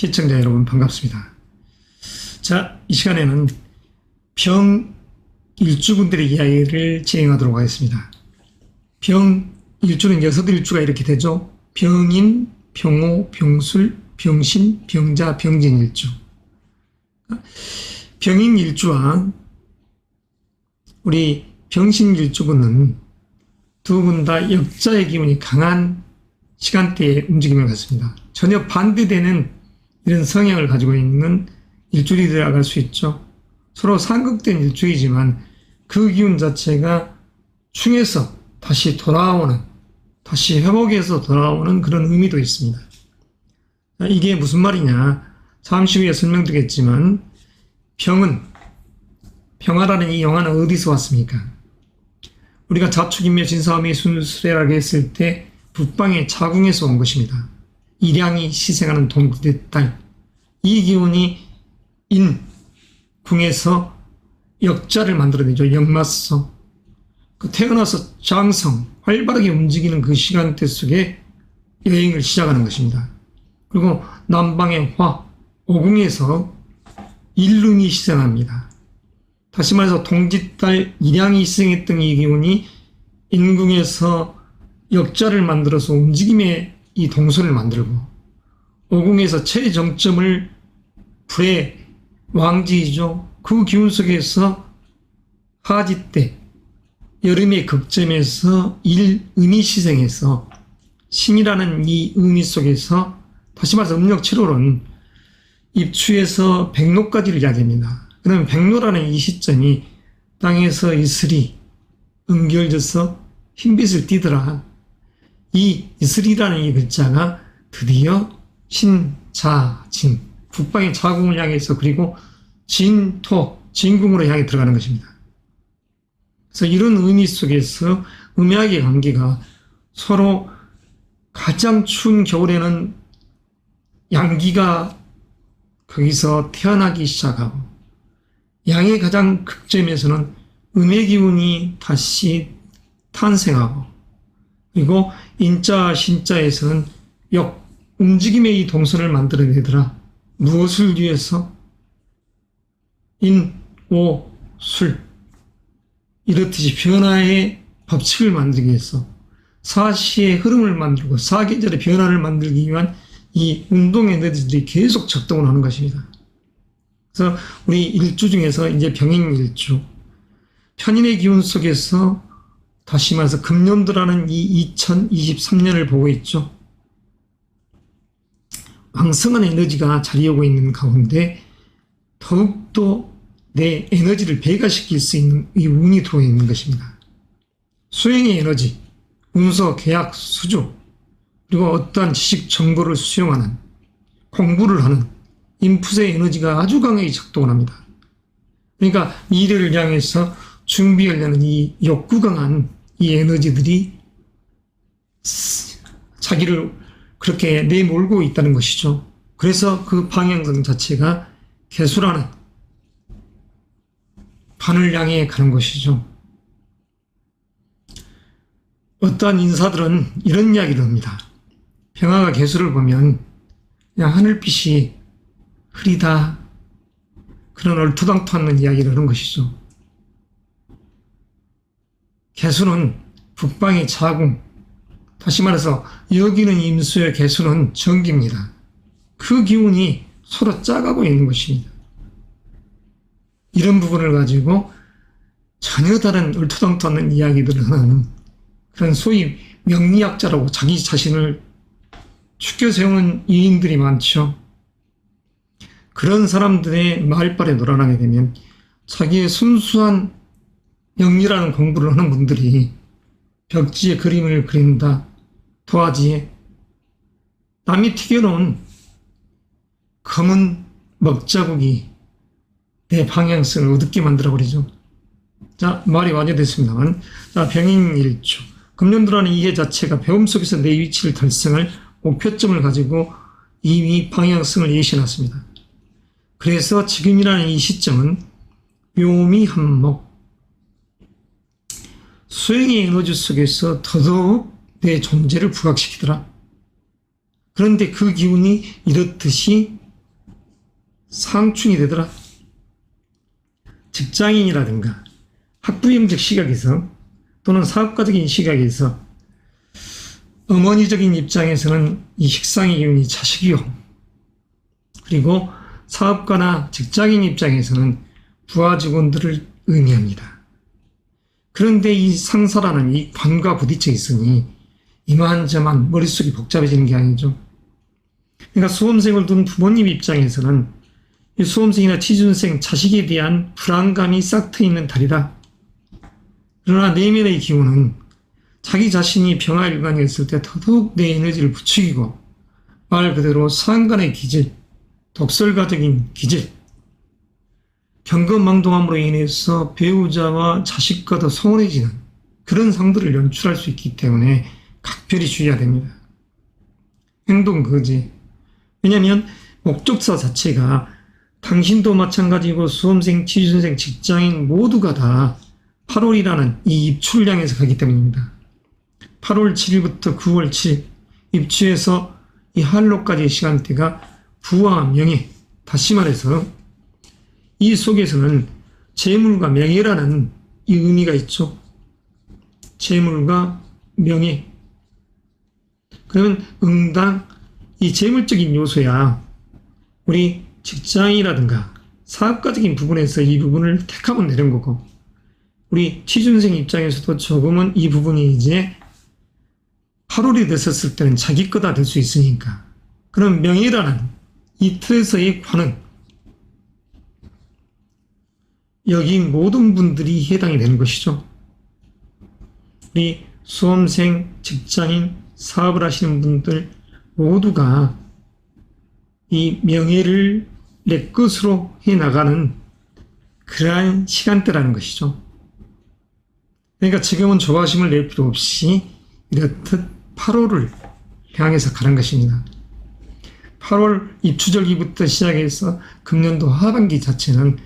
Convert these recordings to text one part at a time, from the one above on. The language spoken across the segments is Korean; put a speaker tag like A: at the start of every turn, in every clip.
A: 시청자 여러분 반갑습니다. 자, 이 시간에는 병일주분들의 이야기를 진행하도록 하겠습니다. 병일주는 6일주가 이렇게 되죠. 병인, 병호, 병술, 병신, 병자, 병진일주. 병인일주와 우리 병신일주분은 두 분 다 역자의 기운이 강한 시간대에 움직임을 갖습니다. 전혀 반대되는 이런 성향을 가지고 있는 일주일이 들어갈 수 있죠. 서로 상극된 일주이지만 그 기운 자체가 충에서 다시 돌아오는, 다시 회복해서 돌아오는 그런 의미도 있습니다. 이게 무슨 말이냐? 잠시 후에 설명드리겠지만 병화라는 이 영화는 어디서 왔습니까? 우리가 자축인묘 진사오미 순수래라고 했을 때 북방의 자궁에서 온 것입니다. 일양이 시생하는 동지의 딸. 이 기운이 인궁에서 역자를 만들어내죠. 역마성. 태어나서 장성, 활발하게 움직이는 그 시간대 속에 여행을 시작하는 것입니다. 그리고 남방의 화, 오궁에서 일름이 시생합니다. 다시 말해서 동지딸 일양이 시생했던 이 기운이 인궁에서 역자를 만들어서 움직임의 이 동선을 만들고, 오궁에서 최정점을 불의 왕지이죠. 그 기운 속에서 하지 때 여름의 극점에서 일음이 시생해서 신이라는 이 의미 속에서 다시 말해서 음력 7월은 입추에서 백로까지를 이야기합니다. 그러면 백로라는 이 시점이 땅에서 이슬이 응결져서 흰빛을 띠더라. 이 이슬이라는 이 글자가 드디어 신자진, 북방의 자궁을 향해서 그리고 진토, 진궁으로 향해 들어가는 것입니다. 그래서 이런 의미 속에서 음양의 관계가 서로 가장 추운 겨울에는 양기가 거기서 태어나기 시작하고, 양의 가장 극점에서는 음의 기운이 다시 탄생하고, 그리고 인자, 신자에서는 움직임의 이 동선을 만들어내더라. 무엇을 위해서? 인, 오, 술. 이렇듯이 변화의 법칙을 만들기 위해서, 사시의 흐름을 만들고 사계절의 변화를 만들기 위한 이 운동 에너지들이 계속 작동을 하는 것입니다. 그래서 우리 일주 중에서 이제 병인일주, 편인의 기운 속에서 다시 말해서 금년도라는 이 2023년을 보고 있죠. 왕성한 에너지가 자리하고 있는 가운데 더욱더 내 에너지를 배가시킬 수 있는 이 운이 들어와 있는 것입니다. 수행의 에너지, 문서, 계약, 수주, 그리고 어떠한 지식 정보를 수용하는, 공부를 하는 인풋의 에너지가 아주 강하게 작동을 합니다. 그러니까 미래를 향해서 준비하려는 이 욕구 강한 이 에너지들이 자기를 그렇게 내몰고 있다는 것이죠. 그래서 그 방향성 자체가 개수라는 반을 향해 가는 것이죠. 어떠한 인사들은 이런 이야기를 합니다. 병화가 개수를 보면 그냥 하늘빛이 흐리다, 그런 얼토당토하는 이야기를 하는 것이죠. 개수는 북방의 자궁, 다시 말해서 여기는 임수의 개수는 정기입니다. 그 기운이 서로 짜가고 있는 것입니다. 이런 부분을 가지고 전혀 다른 얼토당토하는 이야기들을 하는 그런 소위 명리학자라고 자기 자신을 축켜 세우는 이인들이 많죠. 그런 사람들의 말발에 놀아나게 되면 자기의 순수한 명리라는 공부를 하는 분들이 벽지에 그림을 그린다, 도화지에 남이 튀겨놓은 검은 먹자국이 내 방향성을 어둡게 만들어버리죠. 자, 말이 완료됐습니다만, 자, 병인일주. 금년도라는 이해 자체가 배움 속에서 내 위치를 달성할 목표점을 가지고 이미 방향성을 예시해놨습니다. 그래서 지금이라는 이 시점은 묘미 한목, 수행의 에너지 속에서 더더욱 내 존재를 부각시키더라. 그런데 그 기운이 이렇듯이 상충이 되더라. 직장인이라든가 학부형적 시각에서 또는 사업가적인 시각에서 어머니적인 입장에서는 이 식상의 기운이 자식이요. 그리고 사업가나 직장인 입장에서는 부하 직원들을 의미합니다. 그런데 이 상사라는 이 관과 부딪혀 있으니 이만저만 머릿속이 복잡해지는 게 아니죠. 그러니까 수험생을 둔 부모님 입장에서는 이 수험생이나 취준생 자식에 대한 불안감이 싹 트여 있는 달이다. 그러나 내면의 기운은 자기 자신이 병화일관이 있을 때 더더욱 내 에너지를 부추기고 말 그대로 상간의 기질, 독설가적인 기질, 경건망동함으로 인해서 배우자와 자식과 더 소원해지는 그런 상들을 연출할 수 있기 때문에 각별히 주의해야 됩니다. 행동거지. 왜냐하면 목적사 자체가 당신도 마찬가지고 수험생, 취준생, 직장인 모두가 다 8월이라는 이 입출량에서 가기 때문입니다. 8월 7일부터 9월 7일 입추에서 이 한로까지의 시간대가 부와 명예, 다시 말해서 이 속에서는 재물과 명예라는 이 의미가 있죠. 재물과 명예. 그러면 응당 이 재물적인 요소야 우리 직장이라든가 사업가적인 부분에서 이 부분을 택하면 되는 거고 우리 취준생 입장에서도 조금은 이 부분이 이제 8월이 됐었을 때는 자기 거다 될 수 있으니까 그럼 명예라는 이 틀에서의 관은 여기 모든 분들이 해당이 되는 것이죠. 우리 수험생, 직장인, 사업을 하시는 분들 모두가 이 명예를 내 것으로 해나가는 그러한 시간대라는 것이죠. 그러니까 지금은 조바심을 낼 필요 없이 이렇듯 8월을 향해서 가는 것입니다. 8월 입추절기부터 시작해서 금년도 하반기 자체는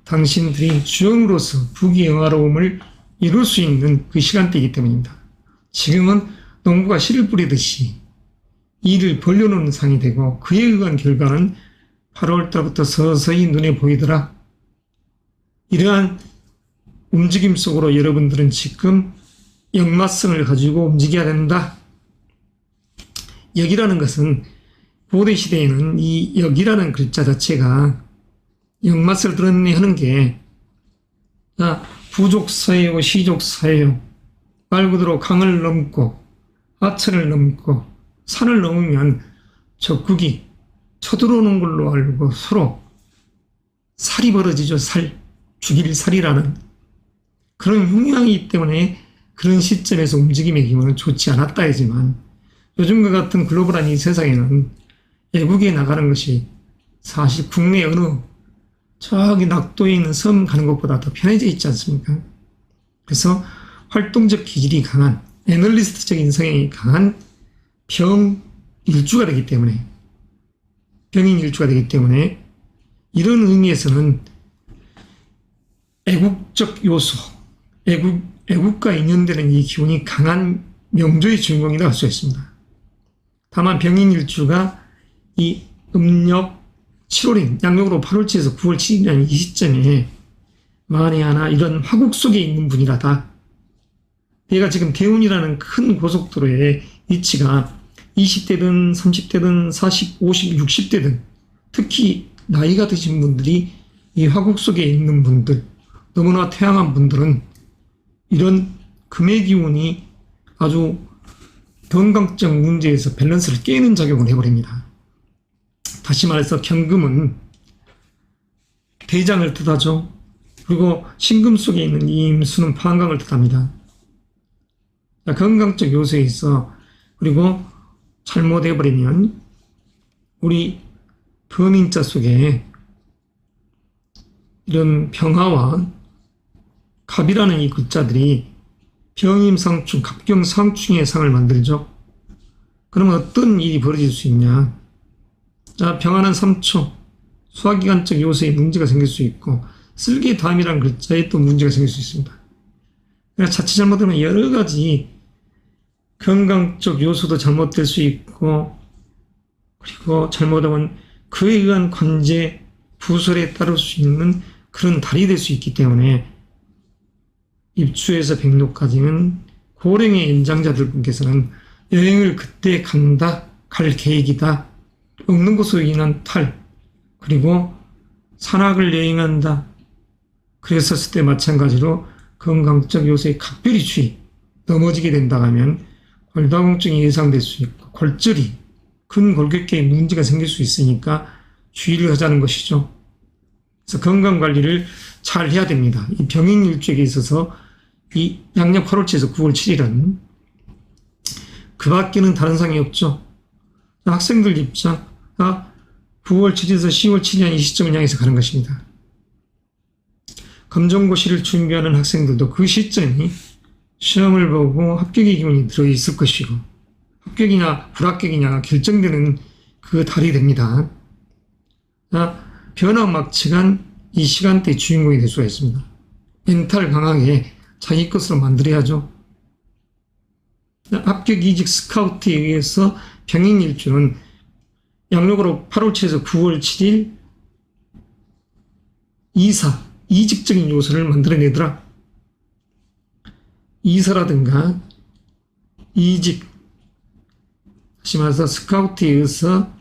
A: 당신들이 주영으로서 부귀영화로움을 이룰 수 있는 그 시간대이기 때문입니다. 지금은 농부가 씨를 뿌리듯이 일을 벌려놓는 상이 되고 그에 의한 결과는 8월 달부터 서서히 눈에 보이더라. 이러한 움직임 속으로 여러분들은 지금 역마성을 가지고 움직여야 된다. 역이라는 것은 고대시대에는 이 역이라는 글자 자체가 역맛을 드러내는 게 부족사예요, 시족사예요. 말 그대로 강을 넘고 하천을 넘고 산을 넘으면 적국이 쳐들어오는 걸로 알고 서로 살이 벌어지죠. 죽일 살이라는 그런 흉양이기 때문에 그런 시점에서 움직임의 기운은 좋지 않았다 하지만 요즘과 같은 글로벌한 이 세상에는 외국에 나가는 것이 사실 국내 어느 저기 낙도에 있는 섬 가는 것보다 더 편해져 있지 않습니까? 그래서 활동적 기질이 강한 애널리스트적인 성향이 강한 병일주가 되기 때문에 병인일주가 되기 때문에 이런 의미에서는 애국적 요소, 애국과 인연되는 이 기운이 강한 명조의 주인공이라고 할 수 있습니다. 다만 병인일주가 이 음력 7월인 양력으로 8월 7일에서 9월 7일이라는 이 시점에 만에 하나 이런 화국 속에 있는 분이라다. 얘가 지금 대운이라는 큰 고속도로의 위치가 20대든 30대든 40, 50, 60대든 특히 나이가 드신 분들이 이 화국 속에 있는 분들, 너무나 태양한 분들은 이런 금의 기운이 아주 건강적 문제에서 밸런스를 깨는 작용을 해버립니다. 다시 말해서 경금은 대장을 뜻하죠. 그리고 신금 속에 있는 이 임수는 판강을 뜻합니다. 건강적 요소에 있어 그리고 잘못해버리면 우리 범인자 속에 이런 병화와 갑이라는 이 글자들이 병임상충, 갑경상충의 상을 만들죠. 그러면 어떤 일이 벌어질 수 있냐. 자, 병화는 3초, 소화기관적 요소에 문제가 생길 수 있고 쓸개담이라는 글자에 또 문제가 생길 수 있습니다. 그러니까 자칫 잘못하면 여러 가지 건강적 요소도 잘못될 수 있고 그리고 잘못하면 그에 의한 관제, 부설에 따를 수 있는 그런 달이 될 수 있기 때문에 입추에서 백로까지는 고령의 연장자들 분께서는 여행을 그때 갈 계획이다. 먹는 것으로 인한 탈, 그리고 산악을 여행한다. 그랬었을 때 마찬가지로 건강적 요소의 각별히 주의, 넘어지게 된다 하면 골다공증이 예상될 수 있고 골절이, 근골격계에 문제가 생길 수 있으니까 주의를 하자는 것이죠. 그래서 건강관리를 잘 해야 됩니다. 이 병인일주에 있어서 이 양력 8월 7일에서 9월 7일은 그 밖에는 다른 상이 없죠. 학생들 입장, 9월 7일에서 10월 7일 이 시점을 향해서 가는 것입니다. 검정고시를 준비하는 학생들도 그 시점이 시험을 보고 합격의 기운이 들어있을 것이고 합격이냐 불합격이냐가 결정되는 그 달이 됩니다. 변화막측한 이 시간대의 주인공이 될 수가 있습니다. 멘탈 강하게 자기 것으로 만들어야죠. 합격 이직 스카우트에 의해서 병인일주는 양력으로 8월 7일에서 9월 7일 이직적인 요소를 만들어내더라. 이사라든가 이직, 다시 말해서 스카우트에 의해서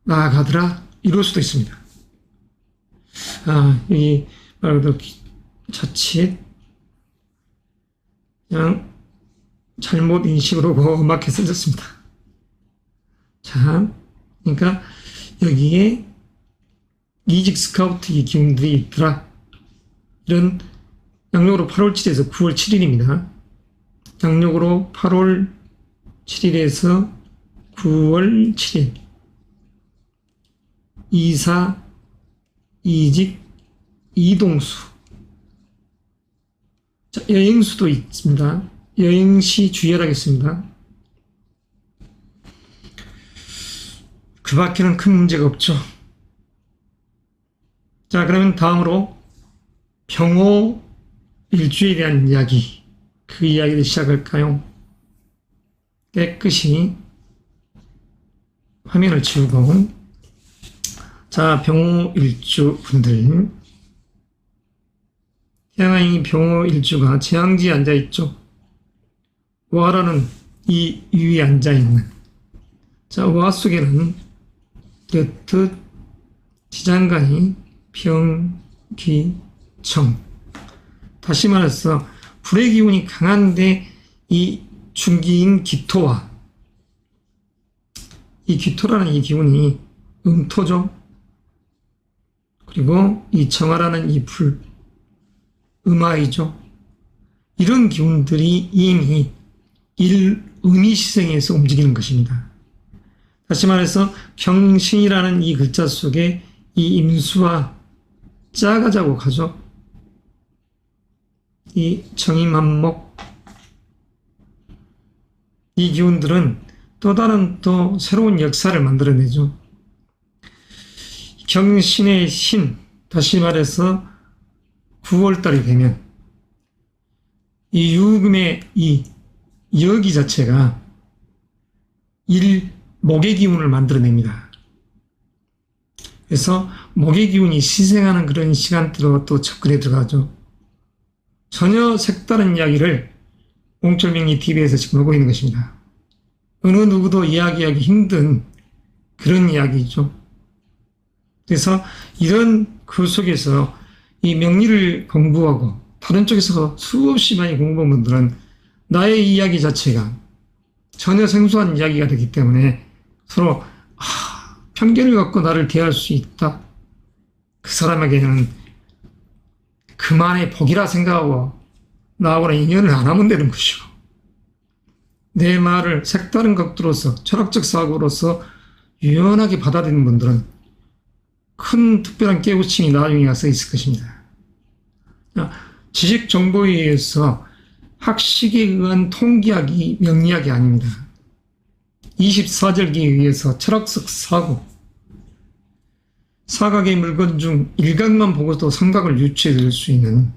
A: 나아가더라. 이럴 수도 있습니다. 여기 말 그대로 자칫 그냥 잘못 인식으로 고맙게 써졌습니다. 자, 그러니까 여기에 이직 스카우트의 기운들이 있더라. 이런 양력으로 8월 7일에서 9월 7일입니다. 양력으로 8월 7일에서 9월 7일. 이사, 이직, 이동수. 자, 여행수도 있습니다. 여행시 주의하라겠습니다. 그 밖에는 큰 문제가 없죠. 자, 그러면 다음으로 병호 일주에 대한 이야기, 그 이야기를 시작할까요? 깨끗이 화면을 지우고, 자, 병호 일주 분들, 태양이 병호 일주가 재앙지에 앉아있죠. 와라는 이 위에 앉아있는, 자, 와 속에는 르트, 지장간이 병, 기, 정. 다시 말해서 불의 기운이 강한데 이 중기인 기토와 이 기토라는 이 기운이 음토죠. 그리고 이 정화라는 이 불, 음화이죠. 이런 기운들이 이미 음이시생에서 움직이는 것입니다. 다시 말해서 경신이라는 이 글자 속에 이 임수와 짜가 자곡하죠. 이 정임한목, 이 기운들은 또 다른 또 새로운 역사를 만들어내죠. 경신의 신, 다시 말해서 9월달이 되면 이 유금의 이 여기 자체가 목의 기운을 만들어냅니다. 그래서 목의 기운이 시생하는 그런 시간대로 또 접근해 들어가죠. 전혀 색다른 이야기를 옹철명리 TV에서 지금 하고 있는 것입니다. 어느 누구도 이야기하기 힘든 그런 이야기죠. 그래서 이런 그 속에서 이 명리를 공부하고 다른 쪽에서 수없이 많이 공부한 분들은 나의 이야기 자체가 전혀 생소한 이야기가 되기 때문에 서로 편견을 갖고 나를 대할 수 있다. 그 사람에게는 그만의 복이라 생각하고 나하고는 인연을 안 하면 되는 것이고, 내 말을 색다른 각도로서 철학적 사고로서 유연하게 받아들이는 분들은 큰 특별한 깨우침이 나중에 와서 있을 것입니다. 지식 정보에 의해서 학식에 의한 통기학이 명리학이 아닙니다. 24절기에 의해서 철학적 사고, 사각의 물건 중 일각만 보고도 삼각을 유추해낼 수 있는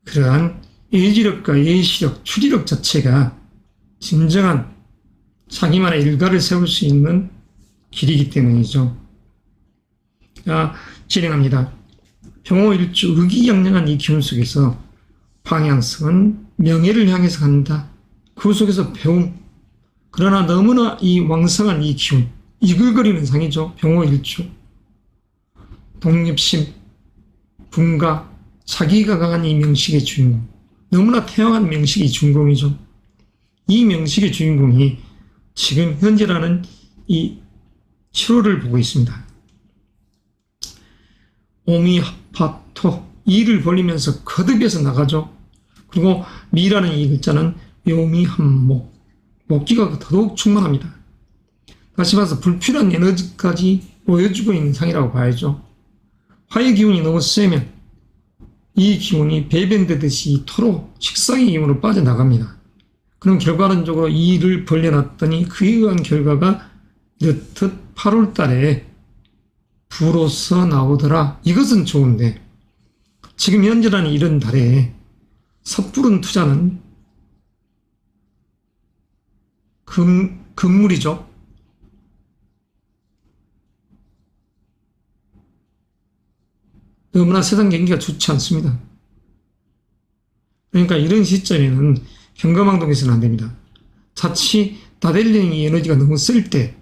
A: 그러한 예지력과 예시력, 추리력 자체가 진정한 자기만의 일가를 세울 수 있는 길이기 때문이죠. 진행합니다. 병호일주 의기양양한 이 기운 속에서 방향성은 명예를 향해서 간다. 그 속에서 배움. 그러나 너무나 이 왕성한 이 기운, 이글거리는 상이죠. 병호일주. 독립심, 분가, 자기가 강한 이 명식의 주인공. 너무나 태영한 명식의 주인공이죠. 이 명식의 주인공이 지금 현재라는 이 7호를 보고 있습니다. 오미합파토, 이를 벌리면서 거듭해서 나가죠. 그리고 미라는 이 글자는 묘미한목, 목기가 더더욱 충만합니다. 다시 봐서 불필요한 에너지까지 보여주고 있는 상이라고 봐야죠. 화의 기운이 너무 세면 이 기운이 배변되듯이 토로 식상의 기운으로 빠져나갑니다. 그럼 결과론적으로 이를 벌려놨더니 그에 의한 결과가 이렇듯 8월 달에 부로서 나오더라. 이것은 좋은데 지금 현재라는 이런 달에 섣부른 투자는 금물이죠. 너무나 세상 경기가 좋지 않습니다. 그러니까 이런 시점에는 경거망동해서는 안 됩니다. 자칫 나댈려는 이 에너지가 너무 쓸 때,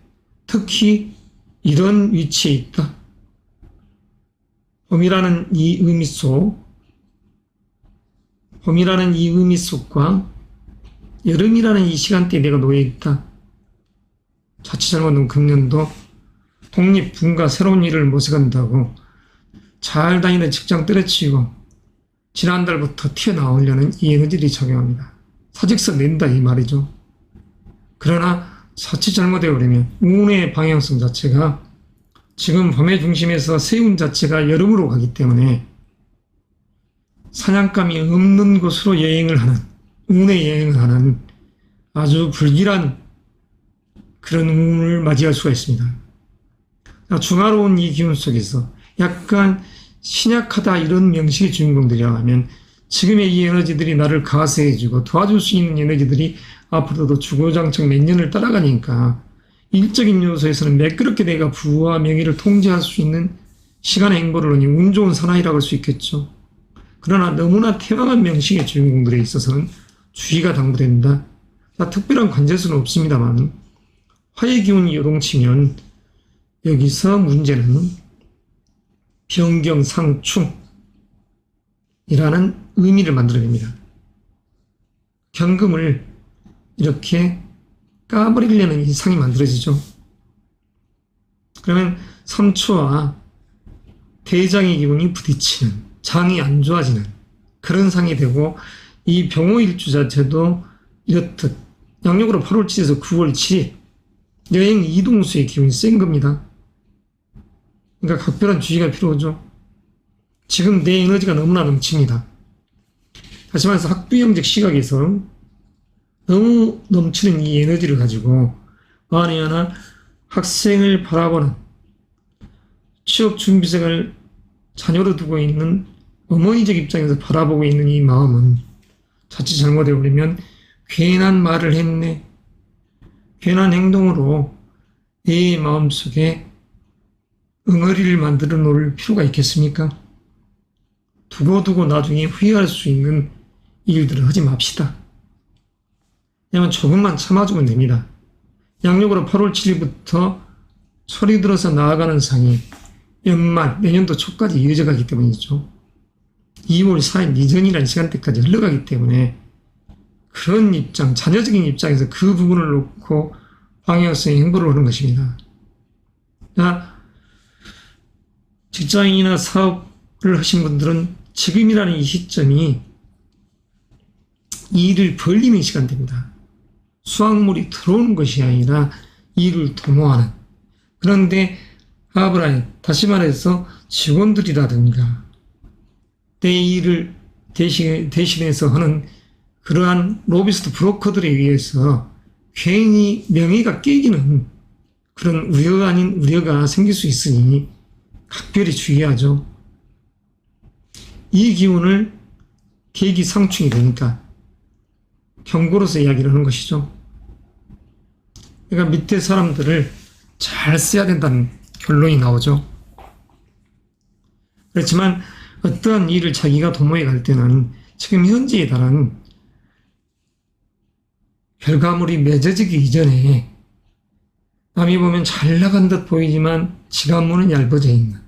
A: 특히 이런 위치에 있다. 봄이라는 이 의미 속과 여름이라는 이 시간대에 내가 놓여 있다. 자칫 잘못하면 금년도 독립, 분가, 새로운 일을 모색한다고 잘 다니는 직장 때려치우고 지난달부터 튀어나오려는 이 에너지들이 작용합니다. 사직서 낸다 이 말이죠. 그러나 자칫 잘못되어버리면 운의 방향성 자체가 지금 봄의 중심에서 세운 자체가 여름으로 가기 때문에 사냥감이 없는 곳으로 여행을 하는, 운의 여행을 하는 아주 불길한 그런 운을 맞이할 수가 있습니다. 중화로운 이 기운 속에서 약간 신약하다 이런 명식의 주인공들이라고 하면 지금의 이 에너지들이 나를 가세해주고 도와줄 수 있는 에너지들이 앞으로도 주고장창 몇 년을 따라가니까 일적인 요소에서는 매끄럽게 내가 부와 명예를 통제할 수 있는 시간의 행보를 하니 운 좋은 사나이라고 할 수 있겠죠. 그러나 너무나 태왕한 명식의 주인공들에 있어서는 주의가 당부된다. 특별한 관제수는 없습니다만 화의 기운이 요동치면 여기서 문제는 변경상충이라는 의미를 만들어냅니다. 경금을 이렇게 까버리려는 이 상이 만들어지죠. 그러면 삼초와 대장의 기운이 부딪히는, 장이 안 좋아지는 그런 상이 되고, 이 병호일주 자체도 이렇듯 양력으로 8월 7일에서 9월 7일 여행 이동수의 기운이 센 겁니다. 그러니까 각별한 주의가 필요하죠. 지금 내 에너지가 너무나 넘칩니다. 다시 말해서 학부형적 시각에서 너무 넘치는 이 에너지를 가지고 만에 하나 학생을 바라보는, 취업 준비생을 자녀로 두고 있는 어머니적 입장에서 바라보고 있는 이 마음은 자칫 잘못해버리면 괜한 말을 했네, 괜한 행동으로 내 마음속에 응어리를 만들어 놓을 필요가 있겠습니까? 두고두고 나중에 후회할 수 있는 일들을 하지 맙시다. 그냥 조금만 참아주면 됩니다. 양력으로 8월 7일부터 소리 들어서 나아가는 상이 연말, 내년도 초까지 이어져가기 때문이죠. 2월 4일 이전이라는 시간대까지 흘러가기 때문에 그런 입장, 자녀적인 입장에서 그 부분을 놓고 방향성의 행보를 하는 것입니다. 직장인이나 사업을 하신 분들은 지금이라는 이 시점이 일을 벌리는 시간대입니다. 수확물이 들어오는 것이 아니라 일을 도모하는. 그런데 다시 말해서 직원들이라든가 내 일을 대신해서 하는 그러한 로비스트 브로커들에 의해서 괜히 명예가 깨지는 그런 우려 아닌 우려가 생길 수 있으니 각별히 주의하죠. 이 기운을 계기상충이 되니까 경고로서 이야기를 하는 것이죠. 그러니까 밑에 사람들을 잘 써야 된다는 결론이 나오죠. 그렇지만 어떠한 일을 자기가 도모해 갈 때는 지금 현재에 달한 결과물이 맺어지기 이전에 남이 보면 잘 나간 듯 보이지만 지갑문은 얇아져 있는,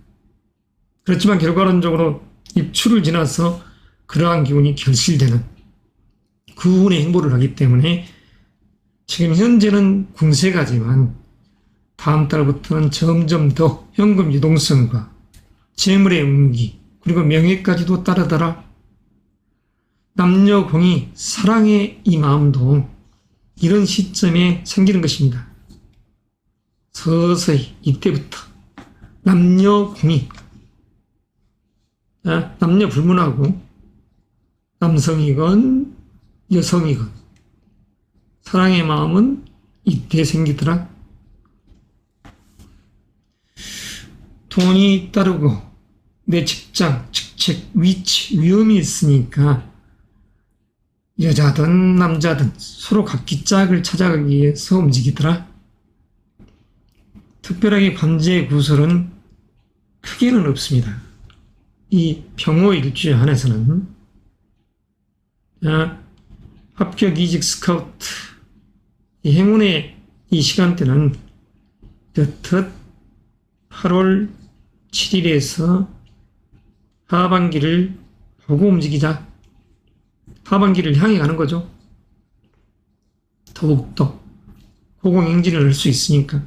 A: 그렇지만 결과론적으로 입추를 지나서 그러한 기운이 결실되는 그 운의 행보를 하기 때문에 지금 현재는 궁세가지만 다음 달부터는 점점 더 현금 유동성과 재물의 운기 그리고 명예까지도 따라다라 남녀공이 사랑의 이 마음도 이런 시점에 생기는 것입니다. 서서히 이때부터 남녀공이 남녀 불문하고 남성이건 여성이건 사랑의 마음은 이때 생기더라. 돈이 따르고 내 직장, 직책, 위치, 위험이 있으니까 여자든 남자든 서로 각기 짝을 찾아가기 위해서 움직이더라. 특별하게 관제의 구설은 크게는 없습니다. 이 병호 일주에 한해서는 합격, 이직, 스카우트 이 행운의 이 시간대는 듯 8월 7일에서 하반기를 보고 움직이자. 하반기를 향해 가는 거죠. 더욱더 고공행진을 할 수 있으니까.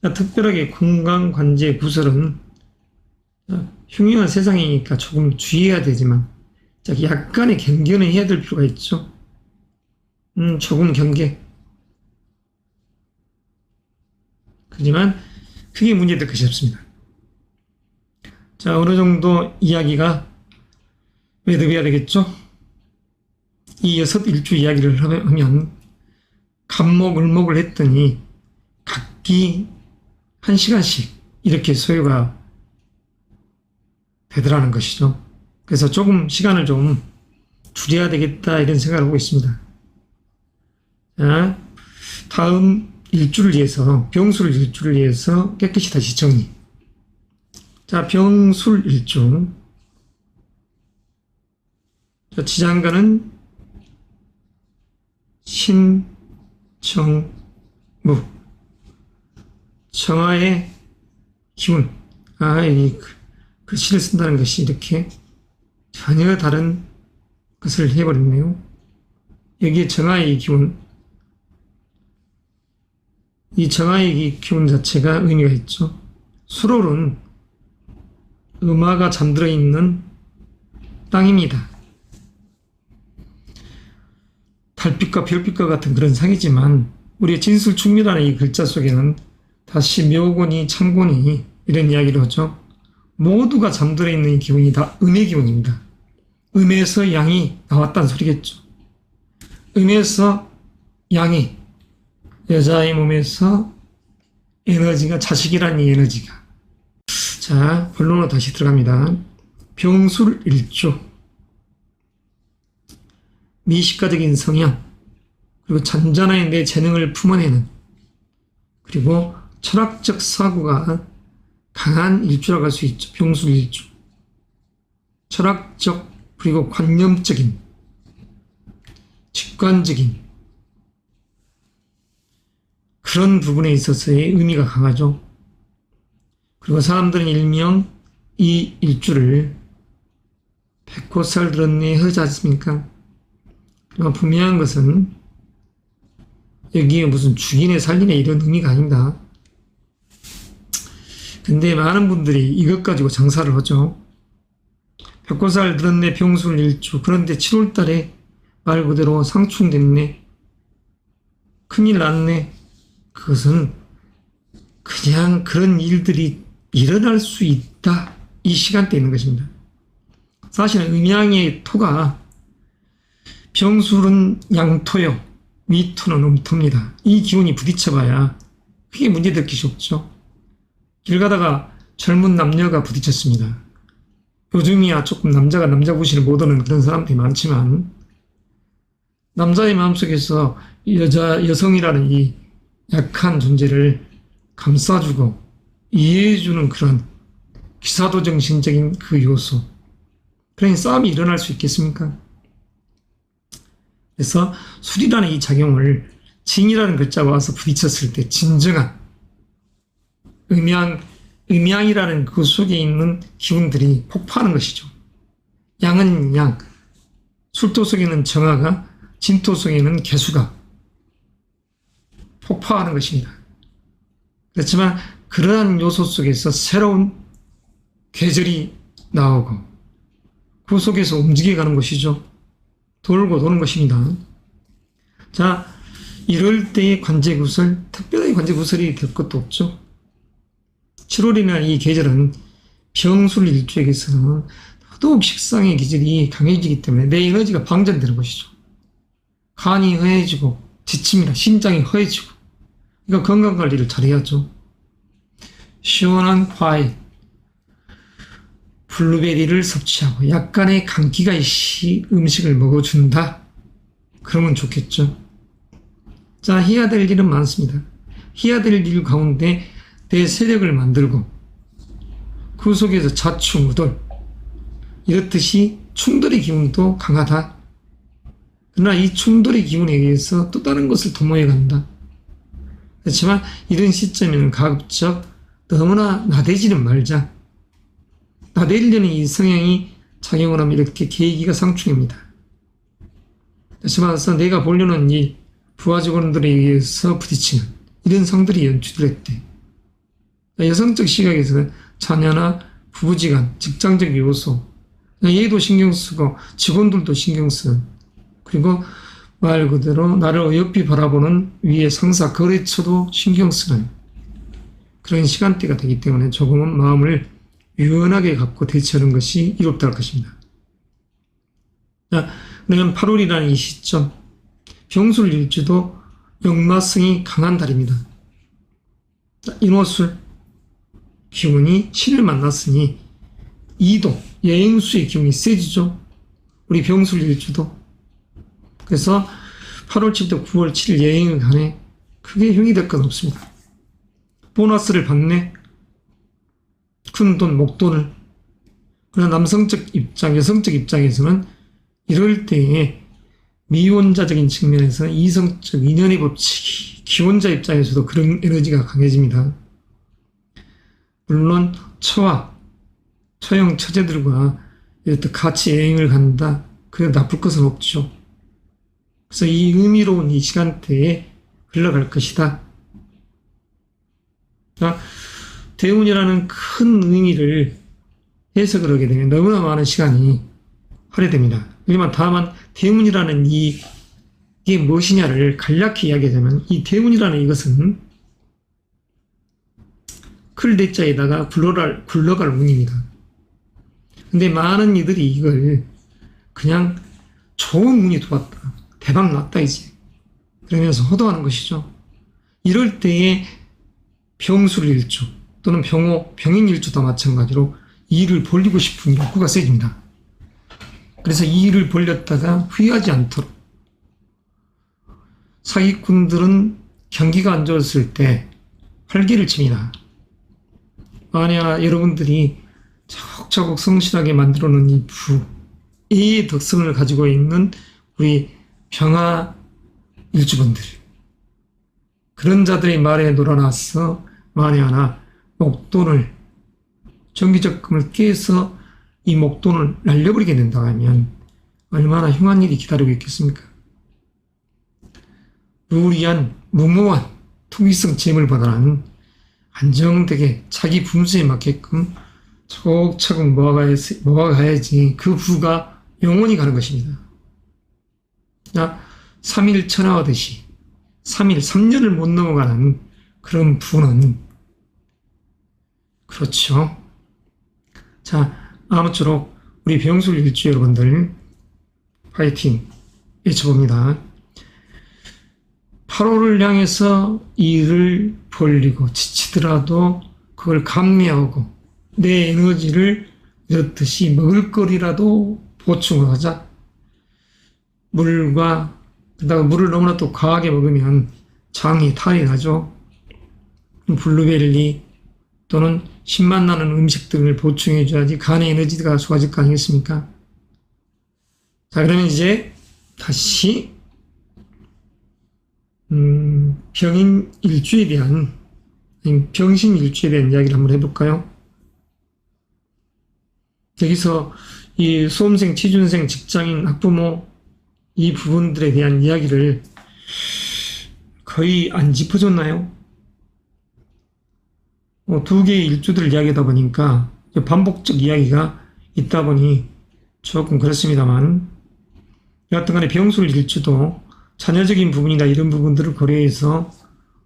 A: 특별하게 건강관제 구설은 흉흉한 세상이니까 조금 주의해야 되지만 약간의 경계는 해야 될 필요가 있죠. 조금 경계. 하지만 크게 문제될 것이 없습니다. 자, 어느 정도 이야기가 매듭해야 되겠죠? 이 6 일주 이야기를 하면 간목을목을 했더니 각기 1시간씩 이렇게 소요가 되더라는 것이죠. 그래서 조금 시간을 좀 줄여야 되겠다 이런 생각을 하고 있습니다. 자, 다음 일주를 위해서 병술 일주를 위해서 깨끗이 다시 정리. 자, 병술 일주. 자, 지장간은 신, 정, 무. 정화의 기운. 이 글씨를 쓴다는 것이 이렇게 전혀 다른 것을 해버렸네요. 여기에 정화의 기운. 이 정화의 기운 자체가 의미가 있죠. 수롤은 음화가 잠들어 있는 땅입니다. 달빛과 별빛과 같은 그런 상이지만 우리의 진술충미라는 이 글자 속에는 다시 묘곤이 창곤이 이런 이야기를 하죠. 모두가 잠들어 있는 이 기운이 다 음의 기운입니다. 음에서 양이 나왔다는 소리겠죠. 음에서 양이 여자의 몸에서 에너지가 자식이란 이 에너지가. 자, 본론으로 다시 들어갑니다. 병술 일조. 미식가적인 성향, 그리고 잔잔한 내 재능을 품어내는, 그리고 철학적 사고가 강한 일주라고 할 수 있죠. 병술 일주. 철학적, 그리고 관념적인, 직관적인 그런 부분에 있어서의 의미가 강하죠. 그리고 사람들은 일명 이 일주를 백호살 들었네 하지 않습니까? 그러나 분명한 것은 여기에 무슨 죽이네 살리네 이런 의미가 아닙니다. 근데 많은 분들이 이것 가지고 장사를 하죠. 백호살 들었네 병술 일주. 그런데 7월 달에 말 그대로 상충됐네. 큰일 났네. 그것은 그냥 그런 일들이 일어날 수 있다. 이 시간대에 있는 것입니다. 사실 음양의 토가 병술은 양토요. 미토는 음토입니다. 이 기운이 부딪혀봐야 크게 문제될 것이 없죠. 길 가다가 젊은 남녀가 부딪혔습니다. 요즘이야 조금 남자가 남자 구실을 못하는 그런 사람들이 많지만 남자의 마음속에서 여성이라는 이 약한 존재를 감싸주고 이해해주는 그런 기사도 정신적인 그 요소. 그러니 싸움이 일어날 수 있겠습니까? 그래서 술이라는 이 작용을 진이라는 글자가 와서 부딪혔을 때 진정한 음양이라는 그 속에 있는 기운들이 폭파하는 것이죠. 양은 양, 술토 속에는 정화가, 진토 속에는 개수가 폭파하는 것입니다. 그렇지만 그러한 요소 속에서 새로운 계절이 나오고 그 속에서 움직여가는 것이죠. 돌고 도는 것입니다. 자, 이럴 때의 관제구설, 특별히 관제구설이 될 것도 없죠. 7월이나 이 계절은 병술일주에게서는 더더욱 식상의 기질이 강해지기 때문에 내 에너지가 방전되는 것이죠. 간이 허해지고 지칩니다. 심장이 허해지고. 그러니까 건강관리를 잘해야죠. 시원한 과일, 블루베리를 섭취하고 약간의 감기가 있이 음식을 먹어준다. 그러면 좋겠죠. 자, 해야 될 일은 많습니다. 해야 될 일 가운데 내 세력을 만들고 그 속에서 자충우돌 이렇듯이 충돌의 기운도 강하다. 그러나 이 충돌의 기운에 의해서 또 다른 것을 도모해 간다. 그렇지만 이런 시점에는 가급적 너무나 나대지는 말자. 나대려는 이 성향이 작용을 하면 이렇게 계기가 상충입니다. 다시 말해서 내가 보려는 이 부하 직원들에 의해서 부딪히는 이런 성들이 연출됐대. 여성적 시각에서는 자녀나 부부지간, 직장적 요소, 얘도 신경 쓰고 직원들도 신경 쓰는, 그리고 말 그대로 나를 어여삐 바라보는 위에 상사, 거래처도 신경 쓰는 그런 시간대가 되기 때문에 조금은 마음을 유연하게 갖고 대처하는 것이 이롭다 할 것입니다. 자, 그러면 8월이라는 이 시점, 병술일주도 역마성이 강한 달입니다. 자, 인호술 기운이 신을 만났으니 이도, 여행수의 기운이 세지죠. 우리 병술일주도. 그래서 8월 7일부터 9월 7일 여행을 가네. 크게 흉이 될 건 없습니다. 보너스를 받네. 큰돈, 목돈을. 그러나 남성적 입장, 여성적 입장에서는 이럴 때에 미혼자적인 측면에서는 이성적 인연의 법칙이 기혼자 입장에서도 그런 에너지가 강해집니다. 물론 처형 처제들과 이렇게 같이 여행을 간다. 그게 나쁠 것은 없죠. 그래서 이 의미로운 이 시간대에 흘러갈 것이다. 자, 대운이라는 큰 의미를 해석을 하게 되면 너무나 많은 시간이 할애됩니다. 하지만 다만 대운이라는 이게 무엇이냐를 간략히 이야기하자면 이 대운이라는 이것은 클대자에다가 굴러갈 운입니다. 근데 많은 이들이 이걸 그냥 좋은 운이 들어왔다. 대박 났다 이제. 그러면서 호도하는 것이죠. 이럴 때에 병술일주 또는 병인일주도 마찬가지로 일을 벌리고 싶은 욕구가 세집니다. 그래서 이 일을 벌렸다가 후회하지 않도록 사기꾼들은 경기가 안 좋았을 때 활기를 칩니다. 만약 여러분들이 차곡차곡 성실하게 만들어놓은 이 부의 덕성을 가지고 있는 우리 병화 일주분들, 그런 자들의 말에 놀아나서 만에 하나 목돈을, 정기적금을 깨서 이 목돈을 날려버리게 된다 하면 얼마나 흉한 일이 기다리고 있겠습니까? 무리한, 무모한 투기성 재물보다는 안정되게 자기 분수에 맞게끔 차곡차곡 모아가야지 그 부가 영원히 가는 것입니다. 자, 3일 천하하듯이 3년을 못 넘어가는 그런 부는 그렇죠. 자, 아무쪼록 우리 병술 일주 여러분들 파이팅 외쳐봅니다. 8월을 향해서 일을 벌리고 지치더라도 그걸 감내하고 내 에너지를 이렇듯이 먹을거리라도 보충을 하자. 물과, 그다음에 물을 너무나 또 과하게 먹으면 장이 탈이 나죠. 블루베리 또는 신맛 나는 음식 등을 보충해줘야지 간의 에너지가 좋아질 거 아니겠습니까? 자, 그러면 이제 다시 병인 일주에 대한, 병신 일주에 대한 이야기를 한번 해볼까요? 여기서 이 수험생, 취준생, 직장인, 학부모 이 부분들에 대한 이야기를 거의 안 짚어줬나요? 두 개의 일주들을 이야기하다 보니까 반복적 이야기가 있다 보니 조금 그렇습니다만, 여하튼 간에 병술 일주도 자녀적인 부분이나 이런 부분들을 고려해서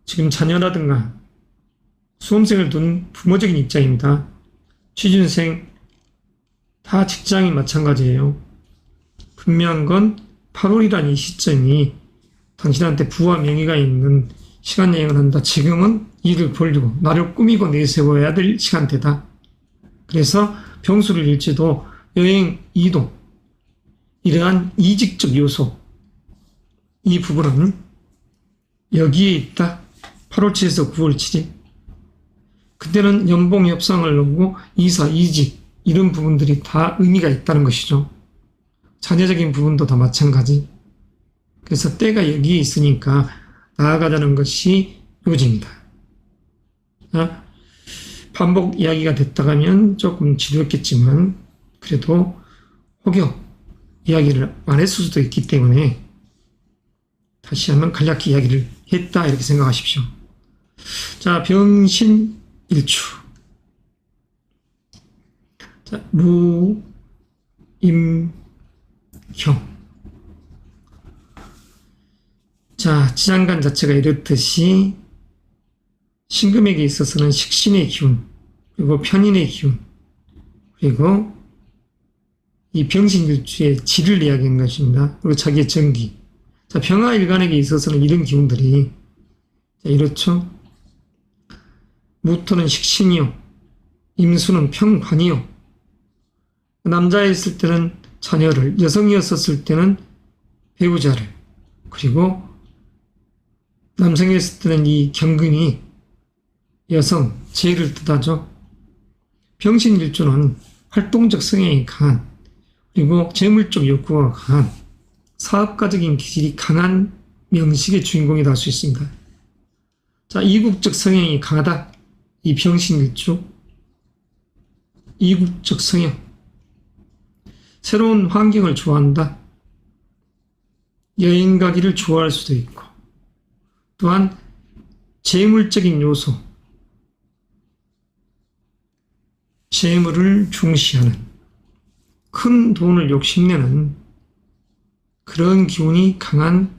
A: 지금 자녀라든가 수험생을 둔 부모적인 입장입니다. 취준생, 다 직장이 마찬가지예요. 분명한 건 8월이라는 이 시점이 당신한테 부와 명예가 있는 시간 여행을 한다. 지금은 일을 벌리고 나를 꾸미고 내세워야 될 시간대다. 그래서 병수를 일지도 여행, 이동, 이러한 이직적 요소, 이 부분은 여기에 있다. 8월 7일에서 9월 7일. 그때는 연봉 협상을 하고 이사, 이직 이런 부분들이 다 의미가 있다는 것이죠. 자녀적인 부분도 다 마찬가지. 그래서 때가 여기에 있으니까 나아가자는 것이 요지입니다. 반복 이야기가 됐다가면 조금 지루했겠지만 그래도 혹여 이야기를 안 했을 수도 있기 때문에 다시 한번 간략히 이야기를 했다 이렇게 생각하십시오. 자, 병신일주. 자, 무임형. 자, 지장간 자체가 이렇듯이 신금에게 있어서는 식신의 기운, 그리고 편인의 기운, 그리고 이 병신일주의 질을 이야기한 것입니다. 그리고 자기의 정기. 자, 병화일간에게 있어서는 이런 기운들이 이렇죠. 무토는 식신이요, 임수는 평관이요. 남자였을 때는 자녀를, 여성이었을 때는 배우자를, 그리고 남성이었을 때는 이 경금이 여성, 재를 뜻하죠. 병신일주는 활동적 성향이 강한, 그리고 재물적 욕구가 강한, 사업가적인 기질이 강한 명식의 주인공이다 할 수 있습니다. 자, 이국적 성향이 강하다. 이 병신일주. 이국적 성향. 새로운 환경을 좋아한다. 여행 가기를 좋아할 수도 있고, 또한 재물적인 요소, 재물을 중시하는, 큰 돈을 욕심내는 그런 기운이 강한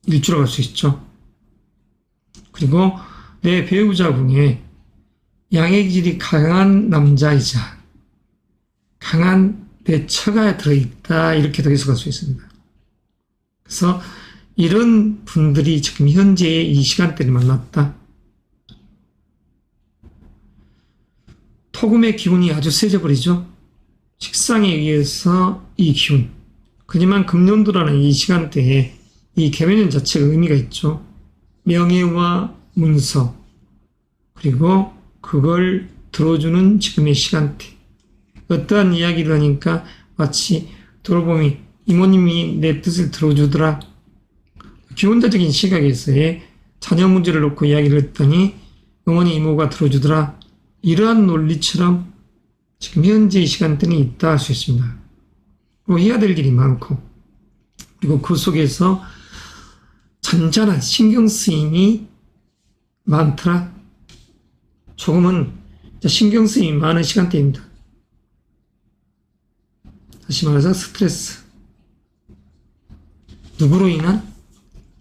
A: 일주라고 할 수 있죠. 그리고 내 배우자 중에 양의 질이 강한 남자이자 강한 내 처가 들어있다, 이렇게도 해석할 수 있습니다. 그래서 이런 분들이 지금 현재 이 시간대를 만났다. 토금의 기운이 아주 세져버리죠. 식상에 의해서 이 기운. 하지만 금년도라는 이 시간대에 이 개변년 자체가 의미가 있죠. 명예와 문서, 그리고 그걸 들어주는 지금의 시간대. 어떠한 이야기를 하니까 마치 돌봄이 이모님이 내 뜻을 들어주더라. 기원자적인 시각에서의 자녀 문제를 놓고 이야기를 했더니 어머니 이모가 들어주더라. 이러한 논리처럼 지금 현재의 시간대는 있다 할 수 있습니다. 그리고 해야 될 일이 많고, 그리고 그 속에서 잔잔한 신경쓰임이 많더라. 조금은 신경쓰임이 많은 시간대입니다. 다시 말해서 스트레스. 누구로 인한?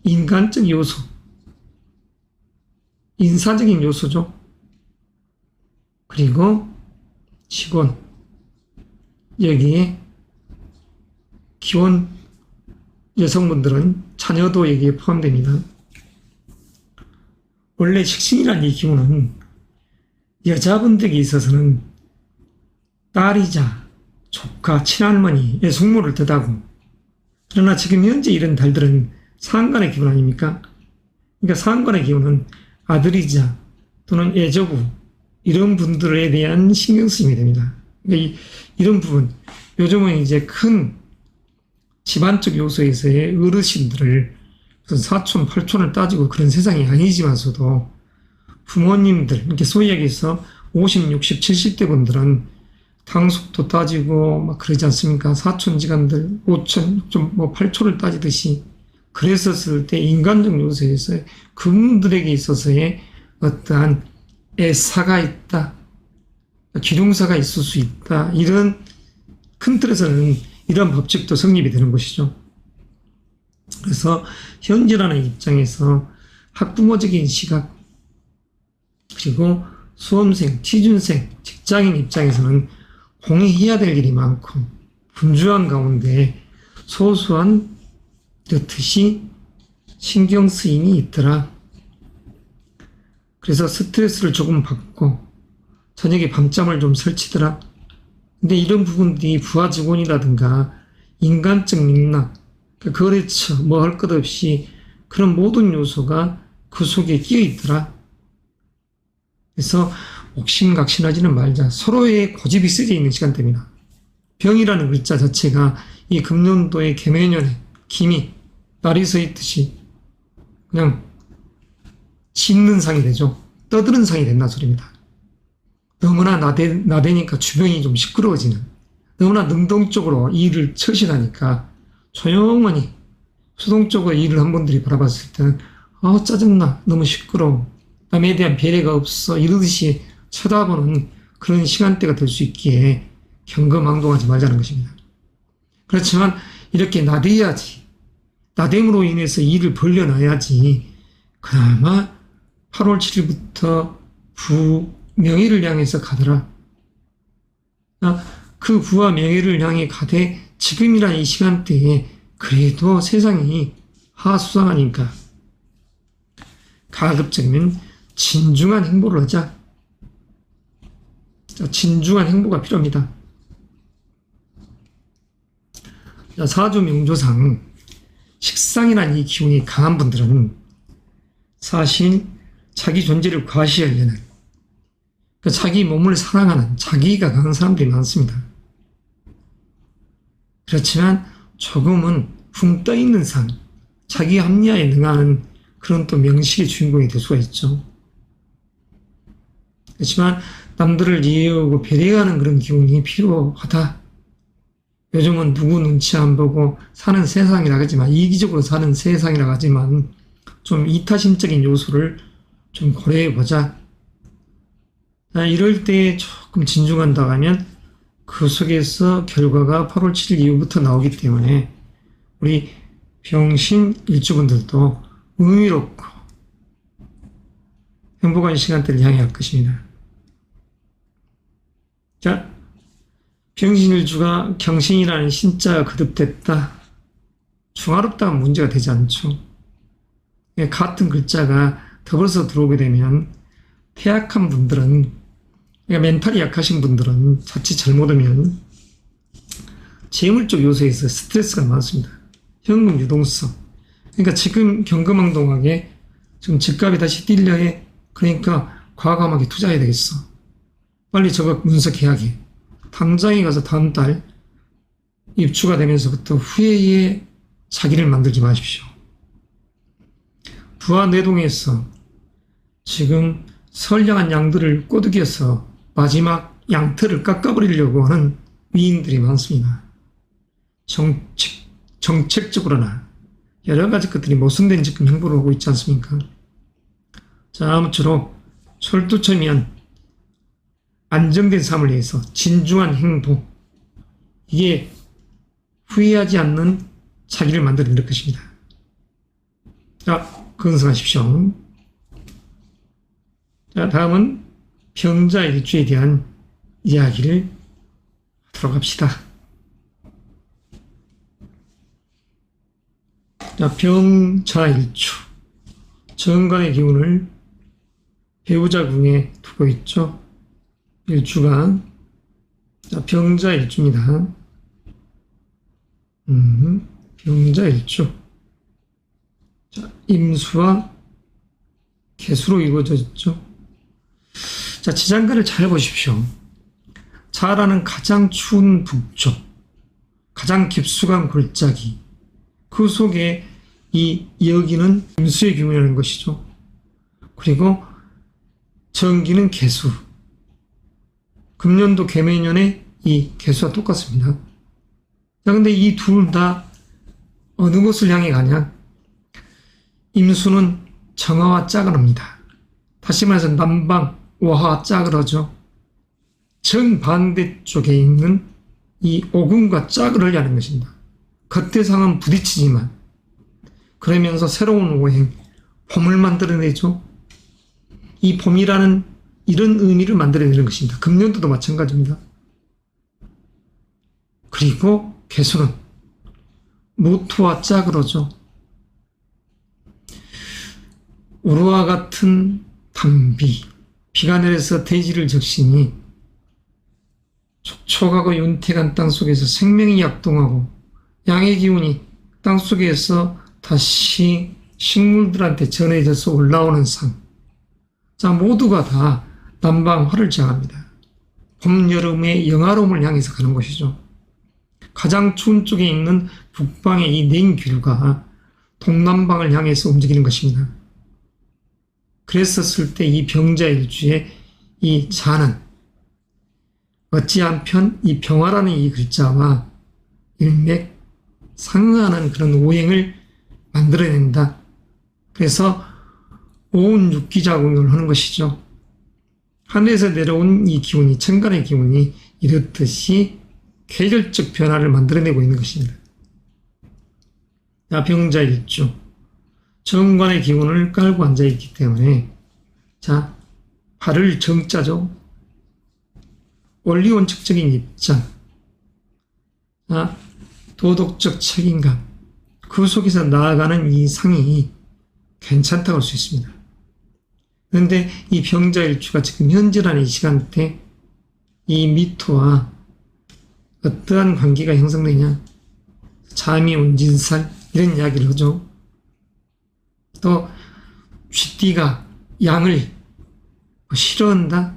A: 인간적 요소. 인사적인 요소죠. 그리고 직원. 여기에 기혼 여성분들은 자녀도 여기에 포함됩니다. 원래 식신이라는 이 기운은 여자분들에게 있어서는 딸이자 조카, 친할머니의 숙모를 뜻하고, 그러나 지금 현재 이런 달들은 상관의 기운 아닙니까? 그러니까 상관의 기운은 아들이자 또는 애조부, 이런 분들에 대한 신경 쓰임이 됩니다. 그러니까 이런 부분, 요즘은 이제 큰 집안적 요소에서의 어르신들을 무슨 사촌, 팔촌을 따지고 그런 세상이 아니지만서도 부모님들, 이렇게 소위 얘기해서 50, 60, 70대 분들은 당숙도 따지고 막 그러지 않습니까? 사촌지간들 5촌, 뭐 8촌을 따지듯이 그랬었을 때 인간적 요소에서 그분들에게 있어서의 어떠한 애사가 있다, 기둥사가 있을 수 있다, 이런 큰 틀에서는 이런 법칙도 성립이 되는 것이죠. 그래서 현재라는 입장에서 학부모적인 시각, 그리고 수험생, 취준생, 직장인 입장에서는 공해해야 될 일이 많고 분주한 가운데 소소한 듯이 신경 쓰임이 있더라. 그래서 스트레스를 조금 받고 저녁에 밤잠을 좀 설치더라. 근데 이런 부분들이 부하 직원이라든가 인간적 맥락, 거래처, 뭐 할 것 없이 그런 모든 요소가 그 속에 끼어 있더라. 그래서 옥심각심하지는 말자. 서로의 고집이 쓰여 있는 시간대입니다. 병이라는 글자 자체가 이 금년도의 개묘년에 김이 날이 서 있듯이 그냥 짖는 상이 되죠. 떠드는 상이 된다는 소리입니다. 너무나 나대니까 주변이 좀 시끄러워지는, 너무나 능동적으로 일을 처신하니까 조용하니 수동적으로 일을 한 분들이 바라봤을 때는 짜증나, 너무 시끄러워, 남에 대한 배려가 없어, 이러듯이 쳐다보는 그런 시간대가 될 수 있기에 경거망동하지 말자는 것입니다. 그렇지만 이렇게 나대야지, 나댐으로 인해서 일을 벌려놔야지 그나마 8월 7일부터 부명예를 향해서 가더라. 그 부와 명예를 향해 가되 지금이란 이 시간대에 그래도 세상이 하수상하니까 가급적이면 진중한 행보를 하자. 진중한 행보가 필요합니다. 사주 명조상 식상이라는 이 기운이 강한 분들은 사실 자기 존재를 과시하려는, 자기 몸을 사랑하는 자기가 강한 사람들이 많습니다. 그렇지만 조금은 붕 떠있는 상, 자기 합리화에 능하는 그런 또 명식의 주인공이 될 수가 있죠. 그렇지만 남들을 이해하고 배려하는 그런 기운이 필요하다. 요즘은 누구 눈치 안 보고 사는 세상이라 하지만, 이기적으로 사는 세상이라 하지만 좀 이타심적인 요소를 좀 고려해 보자. 이럴 때 조금 진중한다고 하면 그 속에서 결과가 8월 7일 이후부터 나오기 때문에 우리 병신 일주분들도 의미롭고 행복한 시간대를 향해 갈 것입니다. 자, 병신일주가 경신이라는 신자가 거듭됐다. 중화롭다면 문제가 되지 않죠. 같은 글자가 더불어서 들어오게 되면 태약한 분들은, 그러니까 멘탈이 약하신 분들은 자칫 잘못하면 재물적 요소에서 스트레스가 많습니다. 현금 유동성. 그러니까 지금 경거망동하게 지금 집값이 다시 뛸려 해. 그러니까 과감하게 투자해야 되겠어. 빨리 저거 문서 계약해. 당장에 가서 다음 달 입주가 되면서부터 후회에 자기를 만들지 마십시오. 부하 내동에서 지금 선량한 양들을 꼬드겨서 마지막 양털을 깎아버리려고 하는 위인들이 많습니다. 정책적으로나 여러 가지 것들이 모순된 지금 행보를 하고 있지 않습니까? 자, 아무쪼록 철두철미한 안정된 삶을 위해서 진중한 행보, 이게 후회하지 않는 자기를 만들어낼 것입니다. 자, 건승하십시오. 자, 다음은 병자일주에 대한 이야기를 하도록 합시다. 자, 병자일주. 정관의 기운을 배우자궁에 두고 있죠. 일주가. 자, 병자일주입니다. 병자일주. 자, 임수와 개수로 이루어져 있죠. 자, 자, 지장간을 잘 보십시오. 자라는 가장 추운 북쪽, 가장 깊숙한 골짜기, 그 속에 이 여기는 임수의 기운이라는 것이죠. 그리고 정기는 개수, 금년도 개매년의 이 개수와 똑같습니다. 자, 근데 이 둘 다 어느 곳을 향해 가냐? 임수는 정화와 짝을합니다. 다시 말해서 남방, 와하, 짝을하죠. 정반대쪽에 있는 이 오금과 짝을 하는 것입니다. 겉대상은 부딪히지만 그러면서 새로운 오행, 봄을 만들어내죠. 이 봄이라는 이런 의미를 만들어내는 것입니다. 금년도도 마찬가지입니다. 그리고 개수는 모토와 짝으로죠. 우루와 같은 단비, 비가 내려서 대지를 적시니 촉촉하고 윤택한 땅속에서 생명이 약동하고 양의 기운이 땅속에서 다시 식물들한테 전해져서 올라오는 상. 자, 모두가 다 남방화를 지향합니다. 봄, 여름의 영하로움을 향해서 가는 것이죠. 가장 추운 쪽에 있는 북방의 이 냉기류가 동남방을 향해서 움직이는 것입니다. 그랬었을 때 이 병자일주의 이 자는 어찌 한편 이 병화라는 이 글자와 일맥 상응하는 그런 오행을 만들어낸다. 그래서 오운육기작용을 하는 것이죠. 하늘에서 내려온 이 기운이, 천간의 기운이 이렇듯이 계절적 변화를 만들어내고 있는 것입니다. 자, 병자일주. 정관의 기운을 깔고 앉아있기 때문에, 자, 발을 정자죠. 원리원칙적인 입장, 자, 도덕적 책임감, 그 속에서 나아가는 이 상이 괜찮다고 할 수 있습니다. 그런데 이 병자일주가 지금 현재라는 이 시간대 이 미토와 어떠한 관계가 형성되냐? 잠이 운진살 이런 이야기를 하죠. 또 쥐띠가 양을 싫어한다?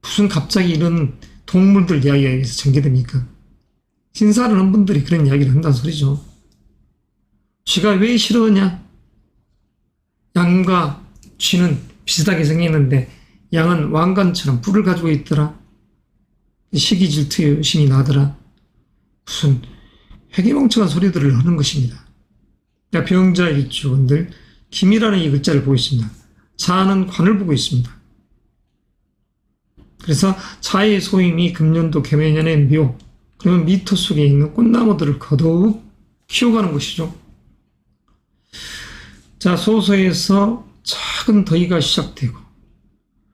A: 무슨 갑자기 이런 동물들 이야기가 여기서 전개됩니까? 신사를 한 분들이 그런 이야기를 한다는 소리죠. 쥐가 왜 싫어하냐? 양과 쥐는 비슷하게 생겼는데 양은 왕관처럼 뿔을 가지고 있더라. 시기 질투에 신이 나더라. 무슨 회개멍청한 소리들을 하는 것입니다. 병자일주분들 김이라는 이 글자를 보고 있습니다. 자는 관을 보고 있습니다. 그래서 자의 소임이 금년도 개매년의 묘, 그러면 미토 속에 있는 꽃나무들을 더더욱 키워가는 것이죠. 자, 소서에서 작은 더위가 시작되고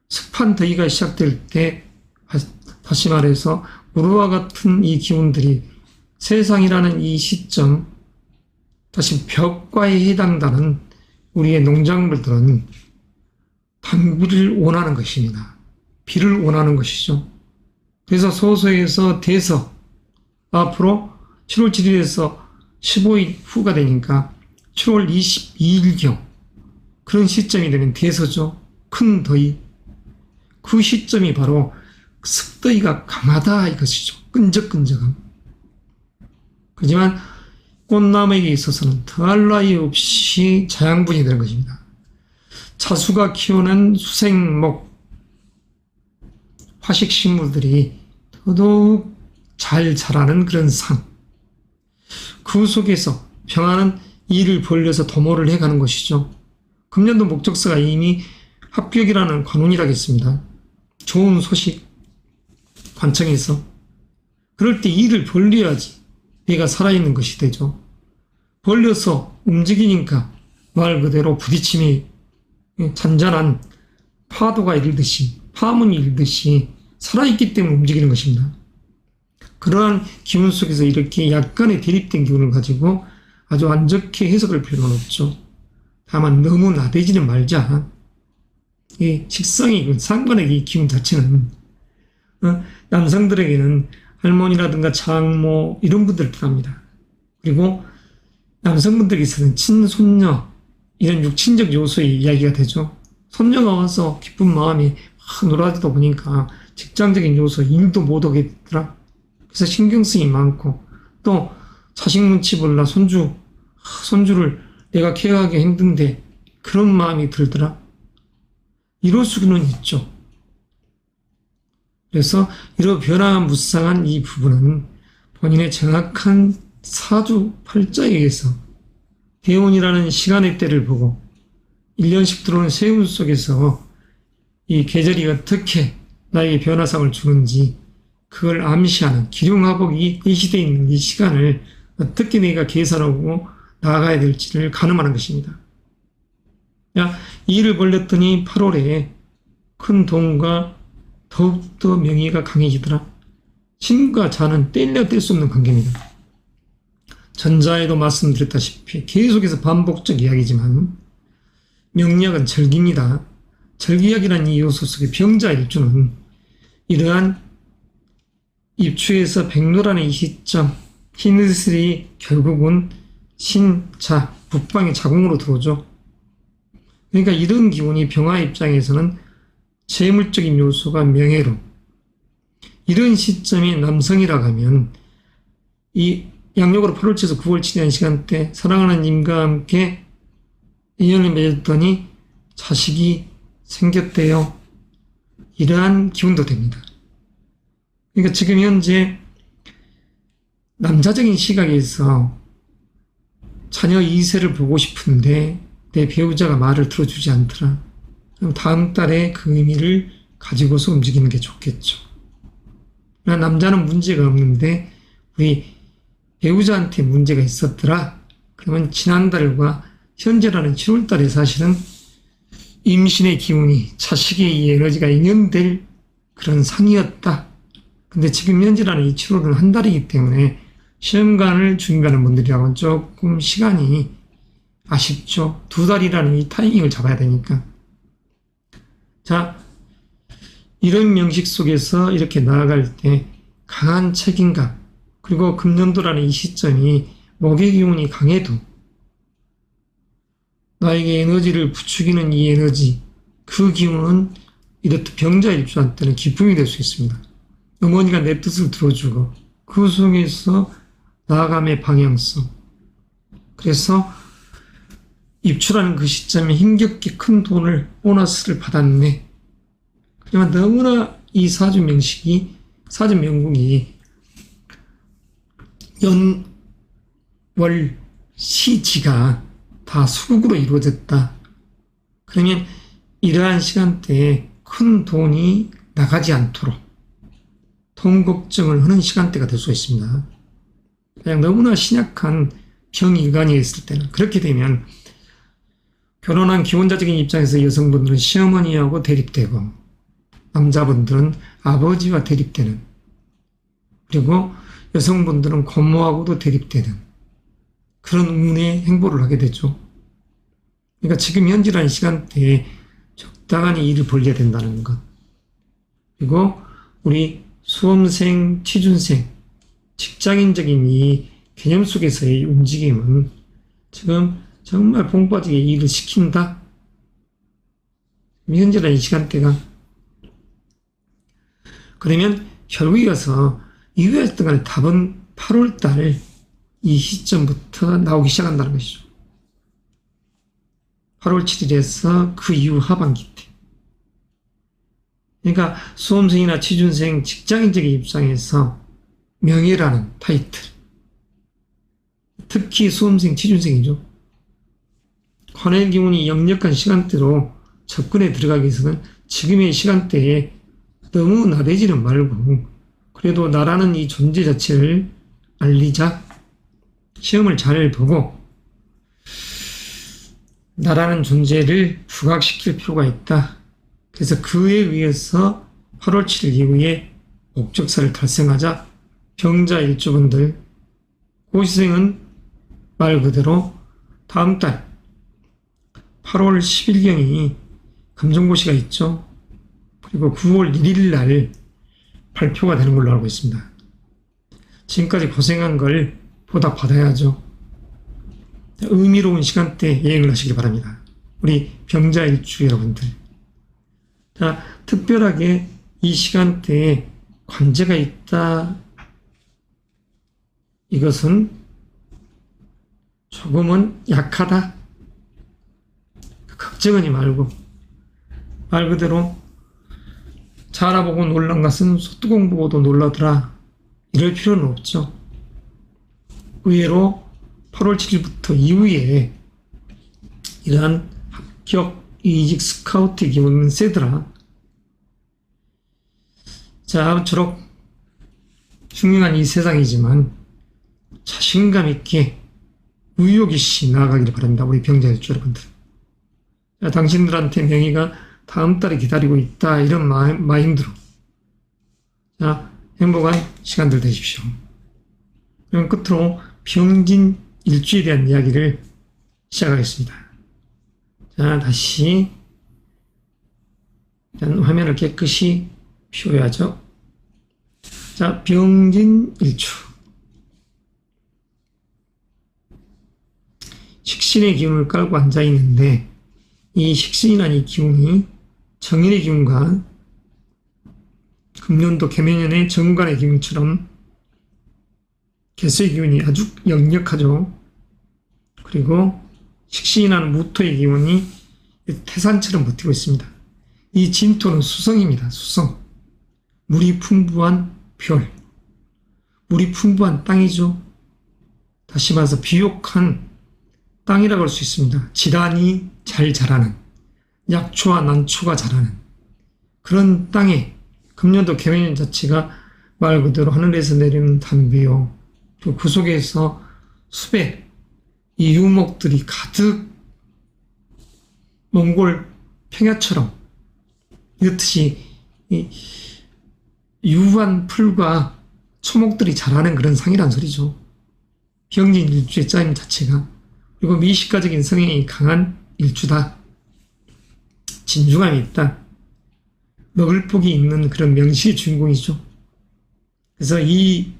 A: 습한 더위가 시작될 때 다시 말해서 우루와 같은 이 기운들이 세상이라는 이 시점, 다시 벽과에 해당되는 우리의 농작물들은 단비를 원하는 것입니다. 비를 원하는 것이죠. 그래서 소서에서 대서, 앞으로 7월 7일에서 15일 후가 되니까 7월 22일경 그런 시점이 되면 대서죠. 큰 더위. 그 시점이 바로 습더위가 강하다 이것이죠. 끈적끈적함. 하지만 꽃나무에게 있어서는 더할 나위 없이 자양분이 되는 것입니다. 자수가 키우는 수생목, 화식식물들이 더더욱 잘 자라는 그런 상. 그 속에서 평화는 이를 벌려서 도모를 해가는 것이죠. 금년도 목적서가 이미 합격이라는 관운이라겠습니다. 좋은 소식 관청에서 그럴 때 이를 벌려야지 내가 살아있는 것이 되죠. 벌려서 움직이니까 말 그대로 부딪힘이 잔잔한 파도가 일듯이 파문이 일듯이 살아있기 때문에 움직이는 것입니다. 그러한 기운 속에서 이렇게 약간의 대립된 기운을 가지고 아주 안 좋게 해석할 필요는 없죠. 다만 너무 나대지는 말자. 이 식성이 상관의 이 기운 자체는 남성들에게는 할머니라든가 장모 이런 분들 필요합니다. 그리고 남성분들에게 있어서는 친손녀 이런 육친적 요소의 이야기가 되죠. 손녀가 와서 기쁜 마음이 막 놀아주다 보니까 직장적인 요소 일도 못 하게 되더라. 그래서 신경 쓰임이 많고, 또 자식 눈치 볼라 손주를 내가 케어하기 힘든데 그런 마음이 들더라. 이럴 수는 있죠. 그래서 이런 변화무쌍한 이 부분은 본인의 정확한 사주 팔자에 의해서 대운이라는 시간의 때를 보고 1년씩 들어오는 세운 속에서 이 계절이 어떻게 나에게 변화상을 주는지 그걸 암시하는 기륭화복이 예시되어 있는 이 시간을 어떻게 내가 계산하고 나아가야 될지를 가늠하는 것입니다. 야, 이 일을 벌렸더니 8월에 큰 돈과 더욱더 명예가 강해지더라. 신과 자는 뗄래야 뗄 수 없는 관계입니다. 전자에도 말씀드렸다시피 계속해서 반복적 이야기지만 명리학은 절기입니다. 절기학이라는 이 요소 속의 병자 일주는 이러한 입추에서 백로라는 이 시점, 흰이슬이 결국은 신자, 북방의 자궁으로 들어오죠. 그러니까 이런 기운이 병화 입장에서는 재물적인 요소가 명예로, 이런 시점이 남성이라고 하면 이 양력으로 8월 7에서 9월 7일 시간대 사랑하는 님과 함께 인연을 맺었더니 자식이 생겼대요. 이러한 기운도 됩니다. 그러니까 지금 현재 남자적인 시각에서 자녀 2세를 보고 싶은데 내 배우자가 말을 들어주지 않더라. 그럼 다음 달에 그 의미를 가지고서 움직이는 게 좋겠죠. 남자는 문제가 없는데 우리 배우자한테 문제가 있었더라. 그러면 지난달과 현재라는 7월달에 사실은 임신의 기운이 자식의 이 에너지가 인연될 그런 상이었다. 근데 지금 현재라는 이 7월은 한 달이기 때문에 시험관을 준비하는 분들이라고는 조금 시간이 아쉽죠. 2달이라는 이 타이밍을 잡아야 되니까. 자, 이런 명식 속에서 이렇게 나아갈 때 강한 책임감, 그리고 금년도라는 이 시점이 목의 기운이 강해도 나에게 에너지를 부추기는 이 에너지, 그 기운은 이렇듯 병자 일주한테는 기쁨이 될 수 있습니다. 어머니가 내 뜻을 들어주고 그 속에서 나아감의 방향성. 그래서 입추라는 그 시점에 힘겹게 큰 돈을, 보너스를 받았네. 하지만 너무나 이 사주 명식이, 사주 명국이 연, 월, 시, 지가 다 수국으로 이루어졌다. 그러면 이러한 시간대에 큰 돈이 나가지 않도록 돈 걱정을 하는 시간대가 될 수 있습니다. 그냥 너무나 신약한 병이관이 있을 때는, 그렇게 되면 결혼한 기혼자적인 입장에서 여성분들은 시어머니하고 대립되고 남자분들은 아버지와 대립되는, 그리고 여성분들은 고모하고도 대립되는 그런 운의 행보를 하게 되죠. 그러니까 지금 현재라는 시간대에 적당한 일을 벌려야 된다는 것. 그리고 우리 수험생, 취준생, 직장인적인 이 개념 속에서의 움직임은 지금 정말 봉빠지게 일을 시킨다. 현재라는 이 시간대가. 그러면 결국에 가서 이후였던 간에 답은 8월달 이 시점부터 나오기 시작한다는 것이죠. 8월 7일에서 그 이후 하반기 때. 그러니까 수험생이나 취준생, 직장인적인 입장에서 명예라는 타이틀, 특히 수험생, 취준생이죠. 관의 기운이 역력한 시간대로 접근에 들어가기 위해서는 지금의 시간대에 너무 나대지는 말고 그래도 나라는 이 존재 자체를 알리자. 시험을 잘 보고 나라는 존재를 부각시킬 필요가 있다. 그래서 그에 의해서 8월 7일 이후에 목적사를 달성하자. 병자 일주분들, 고시생은 말 그대로 다음 달 8월 10일경이 금전고시가 있죠. 그리고 9월 1일 날 발표가 되는 걸로 알고 있습니다. 지금까지 고생한 걸 보답받아야죠. 의미로운 시간대 여행을 하시기 바랍니다. 우리 병자 일주 여러분들. 자, 특별하게 이 시간대에 관제가 있다. 이것은 조금은 약하다. 걱정하지 말고 말 그대로 자라보고 놀란 것은 소뚜껑 보고도 놀라더라. 이럴 필요는 없죠. 의외로 8월 7일부터 이후에 이러한 합격 이직 스카우트의 기운은 세더라. 자, 아무쪼록 중요한 이 세상이지만 자신감 있게 의욕 있이 나아가기를 바랍니다. 우리 병자일주 여러분들. 자, 당신들한테 명예가 다음 달에 기다리고 있다. 이런 마인드로. 자, 행복한 시간들 되십시오. 그럼 끝으로 병진 일주에 대한 이야기를 시작하겠습니다. 자, 다시 일단 화면을 깨끗이 비워야죠. 자, 병진 일주. 식신의 기운을 깔고 앉아 있는데 이 식신이라는 이 기운이 정인의 기운과 금년도 개묘년의 정관의 기운처럼 개수의 기운이 아주 역력하죠. 그리고 식신이라는 무토의 기운이 태산처럼 버티고 있습니다. 이 진토는 수성입니다. 수성. 물이 풍부한 별. 물이 풍부한 땅이죠. 다시 말해서 비옥한 땅이라고 할 수 있습니다. 지단이 잘 자라는, 약초와 난초가 자라는 그런 땅에 금년도 개묘년 자체가 말 그대로 하늘에서 내리는 담배요. 또 그 속에서 수백 이 유목들이 가득 몽골 평야처럼 이렇듯이 이 유한 풀과 초목들이 자라는 그런 상이란 소리죠. 병진 일주의 짜임 자체가. 그리고 미식가적인 성향이 강한 일주다. 진중함이 있다. 먹을 복이 있는 그런 명식의 주인공이죠. 그래서 이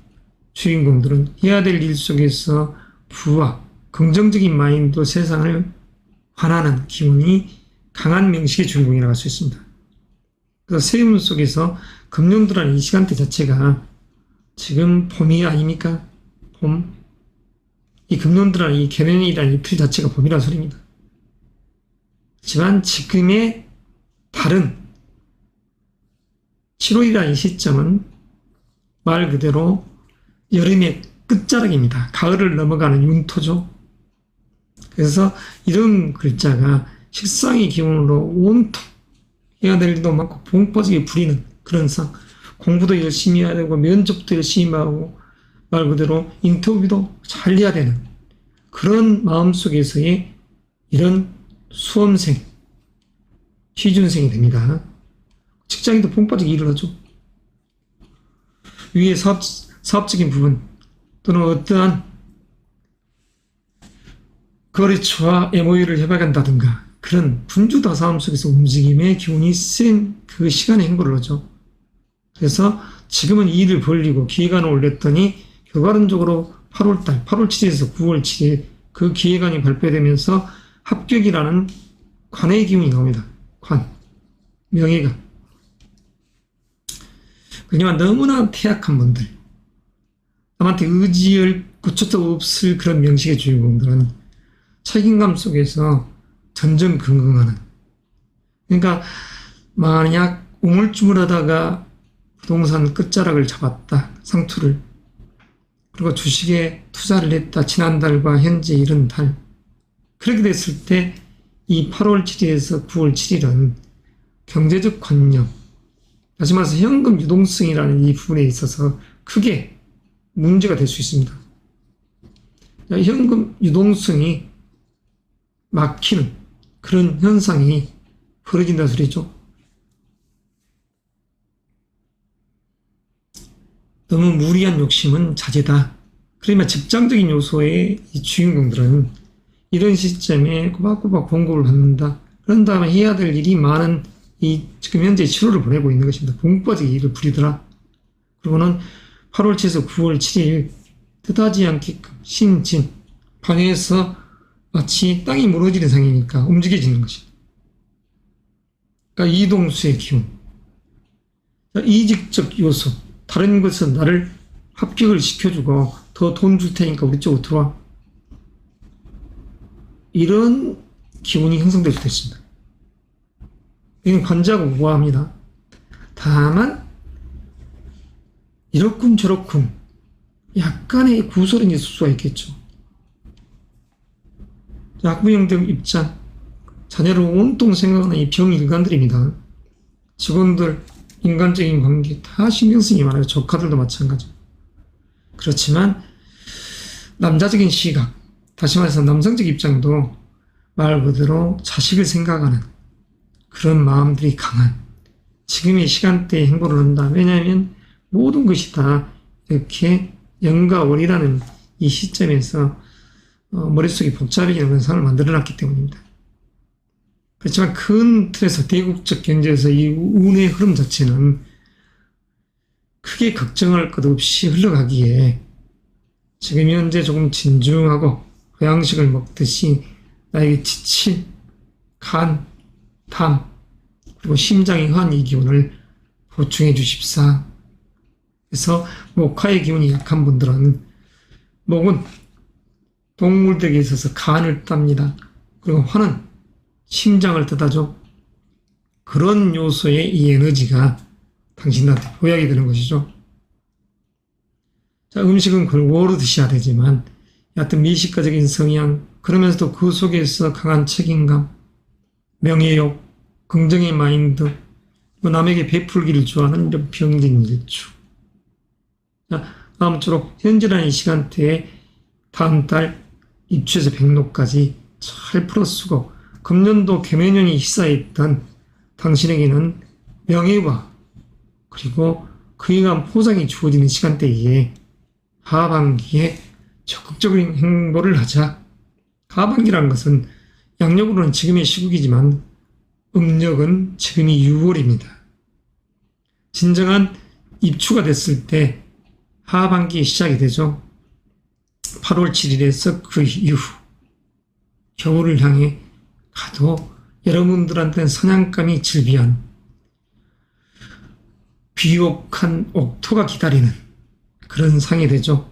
A: 주인공들은 해야 될 일 속에서 부와 긍정적인 마인드로 세상을 환하는 기운이 강한 명식의 주인공이라고 할 수 있습니다. 그래서 세운 속에서 금년도라는 이 시간대 자체가 지금 봄이 아닙니까? 봄. 이 금년도라는 이 개면이라는 이틀 자체가 봄이라는 소리입니다. 하지만 지금의 다른 7월이라는 이 시점은 말 그대로 여름의 끝자락입니다. 가을을 넘어가는 윤토죠. 그래서 이런 글자가 식상의 기운으로 온통 해야 될 일도 많고 봉빠지게 부리는 그런 상. 공부도 열심히 해야 되고 면접도 열심히 하고 말 그대로 인터뷰도 잘 해야 되는 그런 마음속에서의 이런 수험생, 취준생이 됩니다. 직장인도 봉빠지게 일을 하죠. 위에 사업적인 부분 또는 어떠한 거래처와 MOU를 해봐간다든가 그런 분주다 삶 속에서 움직임의 기운이 센 그 시간에 행보를 하죠. 그래서 지금은 이 일을 벌리고 기획안을 올렸더니 결과론적으로 8월 7일에서 9월 7일 그 기획안이 발표되면서 합격이라는 관의 기운이 나옵니다. 관, 명예가. 그냥 너무나 퇴약한 분들, 남한테 의지할 그것도 없을 그런 명식의 주인공들은 책임감 속에서 전전긍긍하는. 그러니까 만약 우물쭈물하다가 부동산 끝자락을 잡았다, 상투를. 그리고 주식에 투자를 했다, 지난달과 현재 이런 달. 그렇게 됐을 때 이 8월 7일에서 9월 7일은 경제적 관념, 다시 말해서 현금 유동성이라는 이 부분에 있어서 크게 문제가 될 수 있습니다. 현금 유동성이 막히는 그런 현상이 벌어진다는 소리죠. 너무 무리한 욕심은 자제다. 그러면 직장적인 요소의 이 주인공들은 이런 시점에 꼬박꼬박 공고를 받는다. 그런 다음에 해야 될 일이 많은 이 지금 현재 7월을 보내고 있는 것입니다. 봉빠지게 일을 부리더라. 그리고는 8월 7일에서 9월 7일 뜻하지 않게끔 신진 방에서 마치 땅이 무너지는 상이니까 움직여지는 것입니다. 그러니까 이동수의 기운. 이직적 요소. 다른 것은 나를 합격을 시켜주고 더 돈 줄 테니까 우리 쪽으로 들어와. 이런 기운이 형성될 수도 있습니다. 이건 관자하고 무관합니다. 다만 이렇군 저렇군 약간의 구설이 있을 수가 있겠죠. 학부형들 입장, 자녀를 온통 생각하는 이 병일관들입니다. 직원들, 인간적인 관계 다 신경쓰기 많아요. 조카들도 마찬가지. 그렇지만 남자적인 시각, 다시 말해서 남성적 입장도 말 그대로 자식을 생각하는 그런 마음들이 강한 지금의 시간대에 행보를 한다. 왜냐하면 모든 것이 다 이렇게 영과 월이라는 이 시점에서 머릿속이 복잡해지는 현상을 만들어놨기 때문입니다. 그렇지만 큰 틀에서 대국적 경제에서 이 운의 흐름 자체는 크게 걱정할 것 없이 흘러가기에 지금 현재 조금 진중하고 보양식을 먹듯이 나에게 지칠 간, 담, 그리고 심장이 허한 이 기운을 보충해 주십사. 그래서 목화의 기운이 약한 분들은 목은 동물들에게 있어서 간을 땁니다. 그리고 화는 심장을 뜻하죠. 그런 요소의 이 에너지가 당신한테 보약이 되는 것이죠. 자, 음식은 골고루 드셔야 되지만 여하튼 미식가적인 성향, 그러면서도 그 속에서 강한 책임감, 명예욕, 긍정의 마인드, 남에게 베풀기를 좋아하는 이런 병진일주. 자, 아무쪼록 현재라는 이 시간대에 다음 달 입추에서 백로까지 잘 풀어쓰고 금년도 개묘년이 희사했던 당신에게는 명예와 그리고 그에 관한 포상이 주어지는 시간대에 하반기에 적극적인 행보를 하자. 하반기라는 것은 양력으로는 지금의 시국이지만 음력은 지금이 6월입니다. 진정한 입추가 됐을 때 하반기에 시작이 되죠. 8월 7일에서 그 이후 겨울을 향해 가도 여러분들한테는 사냥감이 즐비한 비옥한 옥토가 기다리는 그런 상이 되죠.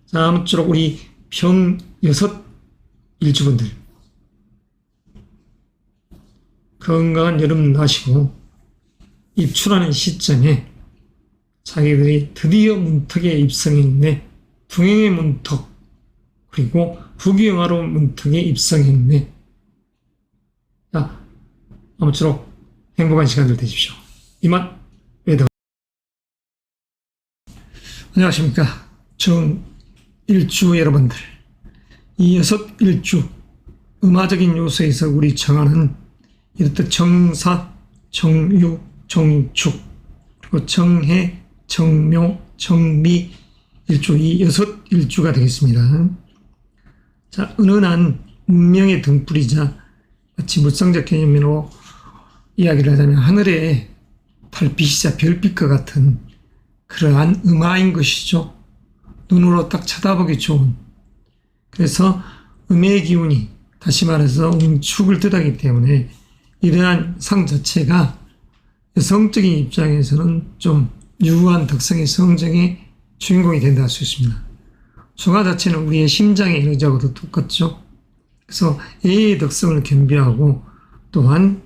A: 자, 아무쪼록 우리 병 6 일주분들 건강한 여름 나시고 입추라는 시점에 자기들이 드디어 문턱에 입성했네. 동행의 문턱 그리고 부귀영화로 문턱에 입성했네. 자, 아무쪼록 행복한 시간들 되십시오. 이만 외덕. 안녕하십니까. 정일주 여러분들. 이 6 일주 음화적인 요소에서 우리 정하는 이렇듯 정사, 정유, 정축, 그리고 정해, 정묘, 정미 일주, 이 6 일주가 되겠습니다. 자, 은은한 운명의 등불이자 마치 물상적 개념으로 이야기를 하자면 하늘에 달빛이자 별빛과 같은 그러한 음화인 것이죠. 눈으로 딱 쳐다보기 좋은. 그래서 음의 기운이 다시 말해서 운축을 뜻하기 때문에 이러한 상 자체가 여성적인 입장에서는 좀 유한 덕성의 성정의 주인공이 된다 할 수 있습니다. 소가 자체는 우리의 심장의 에너지하고도 똑같죠. 그래서 A의 덕성을 겸비하고 또한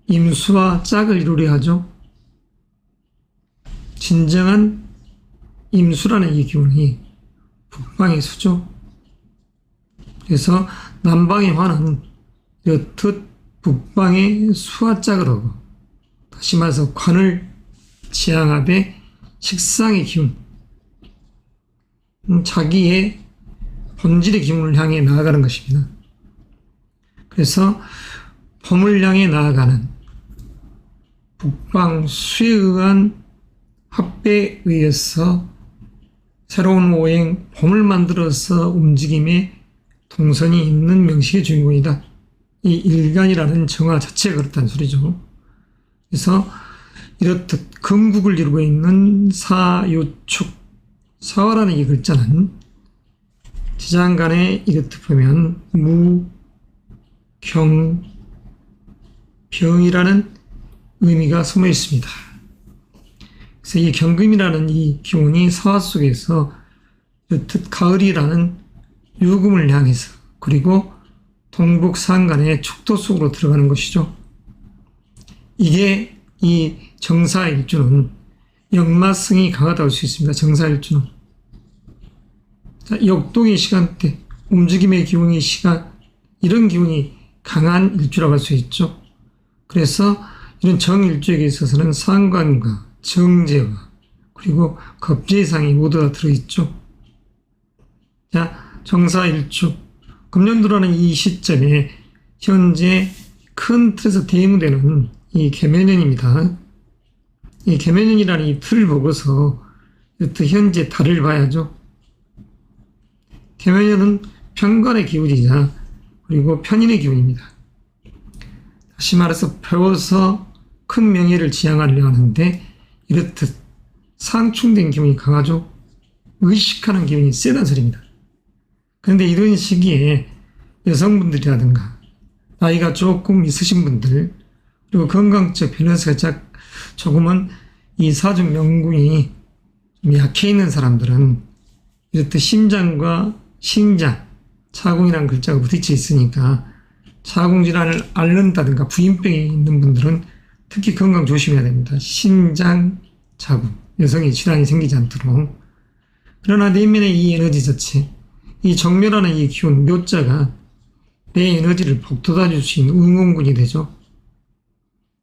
A: 임수와 짝을 이루려 하죠. 진정한 임수라는 이 기운이 북방의 수죠. 그래서 남방의 화는 여튼 북방의 수와 짝을 하고 다시 말해서 관을 지향하되 식상의 기운, 자기의 본질의 기운을 향해 나아가는 것입니다. 그래서 봄을 향해 나아가는 북방 수에 의한 합배에 의해서 새로운 오행, 봄을 만들어서 움직임에 동선이 있는 명식의 주인공이다. 이 일간이라는 정화 자체가 그렇다는 소리죠. 그래서 이렇듯 금국을 이루고 있는 사유축, 사화라는 이 글자는 지장간에 이렇듯 보면 무, 경, 병이라는 의미가 숨어 있습니다. 그래서 이 경금이라는 이 기운이 서화 속에서 가을이라는 유금을 향해서 그리고 동북상간의 축도 속으로 들어가는 것이죠. 이게 이 정사일주는 역마성이 강하다고 할 수 있습니다. 정사일주는. 자, 역동의 시간대, 움직임의 기운이 이런 기운이 강한 일주라고 할 수 있죠. 그래서 이런 정일주에 있어서는 상관과 정제와 그리고 겁재상이 모두 다 들어있죠. 자, 정사일주. 금년도라는 이 시점에 현재 큰 틀에서 대무되는 이 개묘년입니다. 이 개묘년이라는 이 틀을 보고서 현재 달을 봐야죠. 개묘년은 편관의 기운이자 그리고 편인의 기운입니다. 다시 말해서 배워서 큰 명예를 지향하려 하는데 이렇듯 상충된 기운이 강하죠. 의식하는 기운이 세다는 소리입니다. 그런데 이런 시기에 여성분들이라든가 나이가 조금 있으신 분들 그리고 건강적 밸런스가 조금은 이 사주 명궁이 좀 약해 있는 사람들은 이렇듯 심장과 신장, 차궁이라는 글자가 부딪혀 있으니까 차궁질환을 앓는다든가 부인병이 있는 분들은 특히 건강 조심해야 됩니다. 신장, 차궁, 여성의 질환이 생기지 않도록. 그러나 내면의 이 에너지 자체, 이 정묘라는 이 기운, 묘자가 내 에너지를 북돋아 줄 수 있는 응원군이 되죠.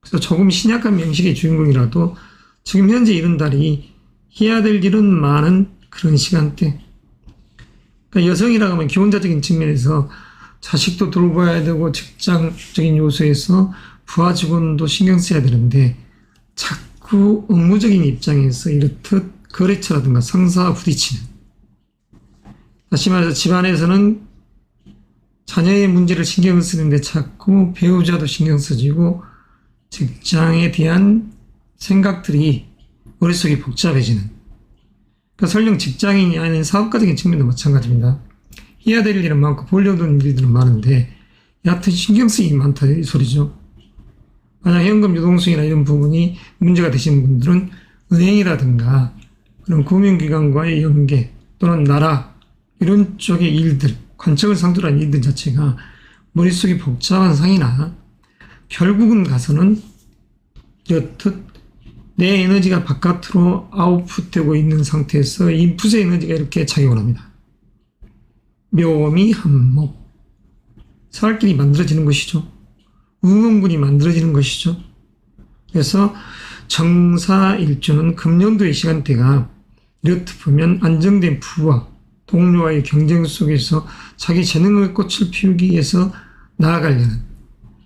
A: 그래서 조금 신약한 명식의 주인공이라도 지금 현재 이런 달이 해야 될 일은 많은 그런 시간대. 그러니까 여성이라고 하면 기혼자적인 측면에서 자식도 돌봐야 되고 직장적인 요소에서 부하 직원도 신경 써야 되는데 자꾸 업무적인 입장에서 이렇듯 거래처라든가 상사와 부딪히는, 다시 말해서 집안에서는 자녀의 문제를 신경 쓰는데 자꾸 배우자도 신경 써지고 직장에 대한 생각들이 머릿속이 복잡해지는, 그러니까 설령 직장인이 아닌 사업가적인 측면도 마찬가지입니다. 해야 될 일은 많고 보려던 일들은 많은데 여하튼 신경 쓰임이 많다 이 소리죠. 만약 현금 유동성이나 이런 부분이 문제가 되시는 분들은 은행이라든가 그런 금융기관과의 연계 또는 나라 이런 쪽의 일들, 관청을 상대로 한 일들 자체가 머릿속이 복잡한 상이나 결국은 가서는 이렇듯 내 에너지가 바깥으로 아웃풋되고 있는 상태에서 인풋의 에너지가 이렇게 작용을 합니다. 묘미 한몫, 살길이 만들어지는 것이죠. 응원군이 만들어지는 것이죠. 그래서 정사일주는 금년도의 시간대가 이렇듯 보면 안정된 부와 동료와의 경쟁 속에서 자기 재능의 꽃을 피우기 위해서 나아가려는,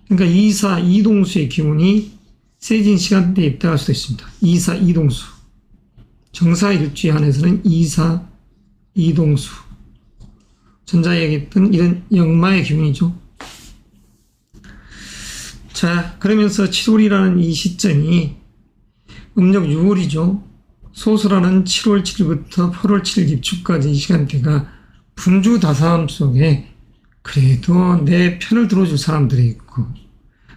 A: 그러니까 이사 이동수의 기운이 세진 시간대에 입당할 수도 있습니다. 이사 이동수. 정사일주에 한해서는 이사 이동수. 전자에 얘기했던 이런 역마의 기운이죠. 자, 그러면서 7월이라는 이 시점이 음력 6월이죠. 소수라는 7월 7일부터 8월 7일 입추까지 이 시간대가 분주다사함 속에 그래도 내 편을 들어줄 사람들이 있고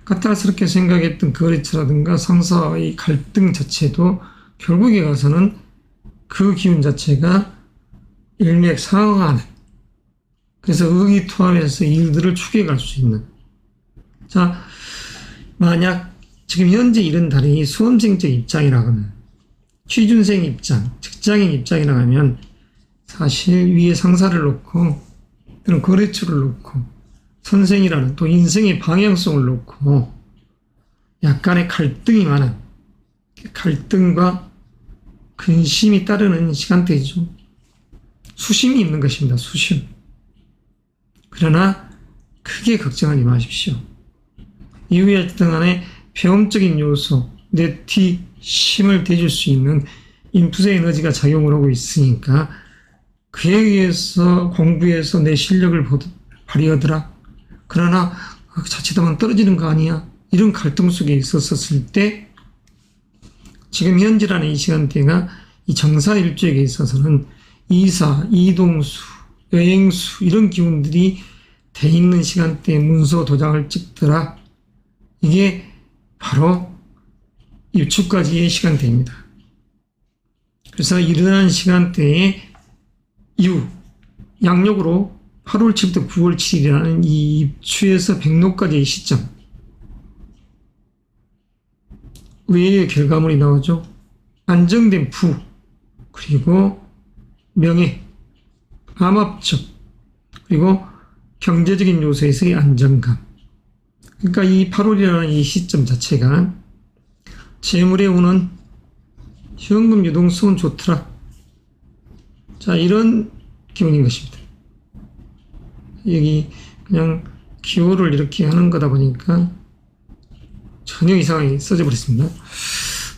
A: 까탈스럽게 생각했던 거래처라든가 상사와의 갈등 자체도 결국에 가서는 그 기운 자체가 일맥상응하는, 그래서 의기투합해서 일들을 추계갈 수 있는. 자, 만약 지금 현재 이런 달이 수험생적 입장이라고 하면, 취준생 입장, 직장인 입장이라고 하면 사실 위에 상사를 놓고 또는 거래처를 놓고 선생이라는 또 인생의 방향성을 놓고 약간의 갈등이 많은, 갈등과 근심이 따르는 시간대이죠. 수심이 있는 것입니다. 수심. 그러나 크게 걱정하지 마십시오. 이후에 어쨌든 간에 배움적인 요소, 내 뒤 힘을 대줄 수 있는 인풋의 에너지가 작용을 하고 있으니까 그에 의해서 공부해서 내 실력을 발휘하더라. 그러나 자칫하면 떨어지는 거 아니야. 이런 갈등 속에 있었을 때 지금 현재라는 이 시간대가 이 정사일주에 있어서는 이사, 이동수, 여행수 이런 기운들이 돼 있는 시간대에 문서 도장을 찍더라. 이게 바로 입추까지의 시간대입니다. 그래서 이러한 시간대에 이후 양력으로 8월 7일부터 9월 7일이라는 이 입추에서 백로까지의 시점, 의외의 결과물이 나오죠. 안정된 부, 그리고 명예, 암합적, 그리고 경제적인 요소에서의 안정감. 그러니까 이 8월이라는 이 시점 자체가 재물에 오는 현금 유동성은 좋더라. 자, 이런 기분인 것입니다. 여기 그냥 기호를 이렇게 하는 거다 보니까 전혀 이상하게 써져 버렸습니다.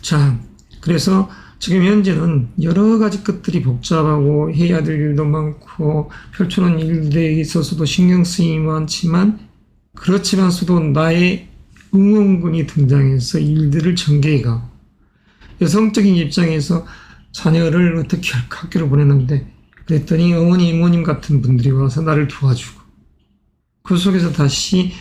A: 자, 그래서 지금 현재는 여러 가지 것들이 복잡하고 해야 될 일도 많고 펼쳐놓은 일들에 있어서도 신경 쓰임이 많지만 그렇지만서도 나의 응원군이 등장해서 일들을 전개해가고 여성적인 입장에서 자녀를 어떻게 학교를 보내는데 그랬더니 어머니, 이모님 같은 분들이 와서 나를 도와주고 그 속에서 다시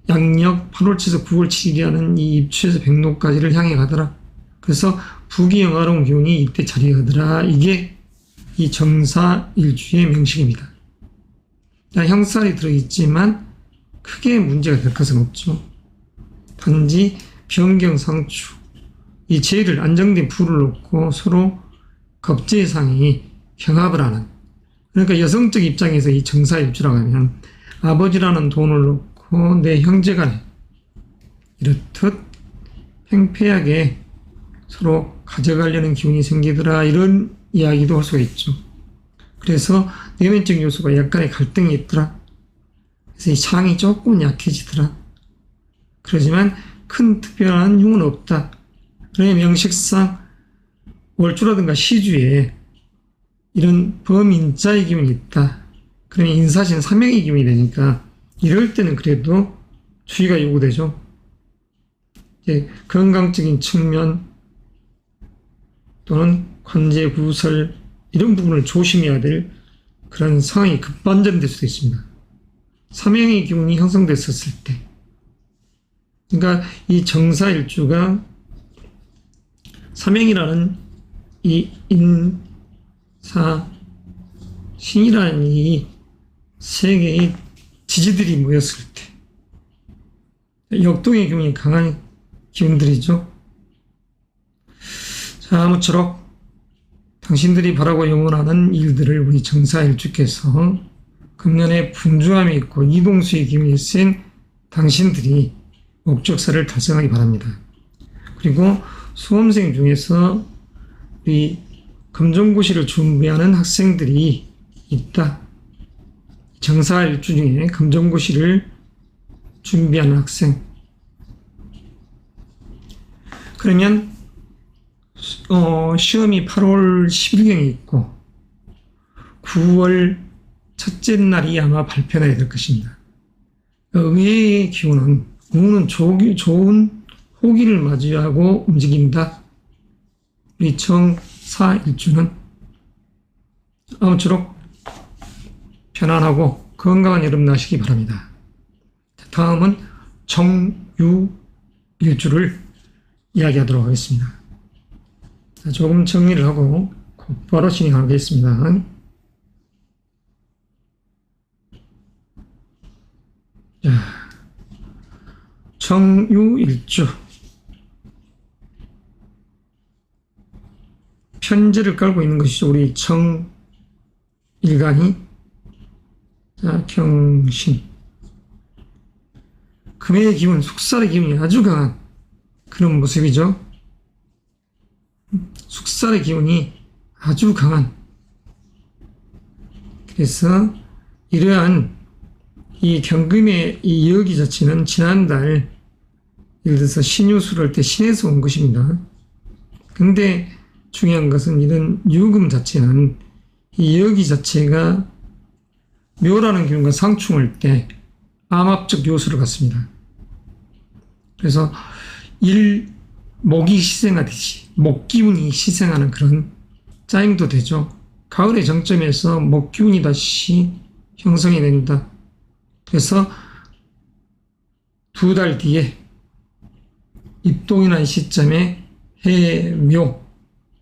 A: 양력 8월 7일에서 9월 7일이라는 이 입추에서 백로까지를 향해 가더라. 그래서 부귀 영화로운 기운이 이때 자리하더라. 이게 이 정사일주의 명식입니다. 형살이 들어있지만 크게 문제가 될 것은 없죠. 단지 변경상추, 이 재를 안정된 부를 놓고 서로 겁제상이 경합을 하는, 그러니까 여성적 입장에서 이 정사일주라고 하면 아버지라는 돈을 놓고 내 형제간에 이렇듯 팽팽하게 서로 가져가려는 기운이 생기더라, 이런 이야기도 할 수가 있죠. 그래서 내면적 요소가 약간의 갈등이 있더라. 그래서 이 창이 조금 약해지더라. 그러지만 큰 특별한 흉은 없다. 그러니 명식상 월주라든가 시주에 이런 범인자의 기운이 있다. 그러면 인사신 삼형의 기운이 되니까 이럴 때는 그래도 주의가 요구되죠. 이제 건강적인 측면 또는 관제 구설 이런 부분을 조심해야 될 그런 상황이 급반전될 수도 있습니다. 삼형의 기운이 형성됐었을 때, 그러니까 이 정사일주가 삼형이라는 이 인사 신이라는 이 세 개의 지지들이 모였을 때 역동의 기운이 강한 기운들이죠. 자, 아무쪼록 당신들이 바라고 영원하는 일들을 우리 정사일주께서 금년에 분주함이 있고 이동수의 기운이 센 당신들이 목적사를 달성하기 바랍니다. 그리고 수험생 중에서 우리 금전고시를 준비하는 학생들이 있다. 정사일주 중에 금전고시를 준비하는 학생. 그러면 시험이 8월 10일경에 있고 9월 첫째 날이 아마 발표가 될 것입니다. 의외의 기운은 운은 좋은 호기를 맞이하고 움직인다. 우리 정사일주는 아무쪼록 편안하고 건강한 여름 나시기 바랍니다. 다음은 정유일주를 이야기하도록 하겠습니다. 자, 조금 정리를 하고 곧바로 진행하겠습니다. 자, 정유일주 편제를 깔고 있는 것이죠. 우리 정일간이. 자, 경신. 금의 기운, 숙살의 기운이 아주 강한 그런 모습이죠. 숙살의 기운이 아주 강한. 그래서 이러한 이 경금의 이 여기 자체는 지난달 예를 들어서 신유수를 할 때 신에서 온 것입니다. 근데 중요한 것은 이런 유금 자체는 이 여기 자체가 묘라는 기운과 상충할 때 암합적 요소를 갖습니다. 그래서 목이 희생하듯이 목기운이 희생하는 그런 짜임도 되죠. 가을의 정점에서 목기운이 다시 형성이 된다. 그래서 2달 뒤에 입동이라는 시점에 해묘,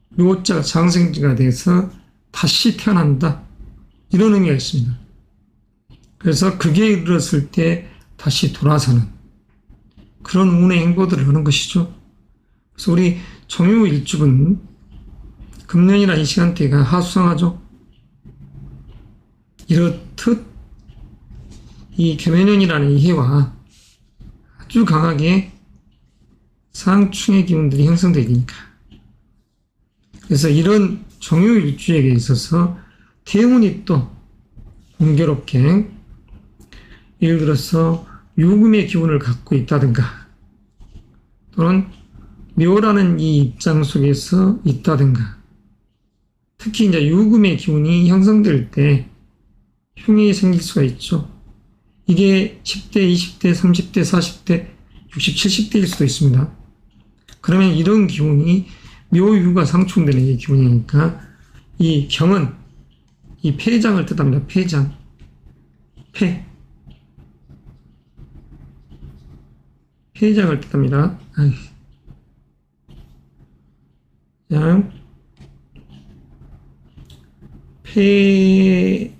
A: 묘자가 장생지가 돼서 다시 태어난다. 이런 의미가 있습니다. 그래서 그게 이르렀을 때 다시 돌아서는 그런 운의 행보들을 하는 것이죠. 그래서 우리 정유일축은 금년이라는 이 시간대가 하수상하죠. 이렇듯 이 개묘년이라는 이 해와 아주 강하게 상충의 기운들이 형성되니까. 그래서 이런 정유일주에게 있어서 대운이 또 공교롭게 예를 들어서 유금의 기운을 갖고 있다든가 또는 묘라는 이 입장 속에서 있다든가 특히 이제 유금의 기운이 형성될 때 흉이 생길 수가 있죠. 이게 10대, 20대, 30대, 40대, 60, 70대일 수도 있습니다. 그러면 이런 기운이 묘유가 상충되는 이 기운이니까 이 경은 이 폐장을 뜻합니다. 폐장. 폐장을 뜻합니다. 그냥 폐장을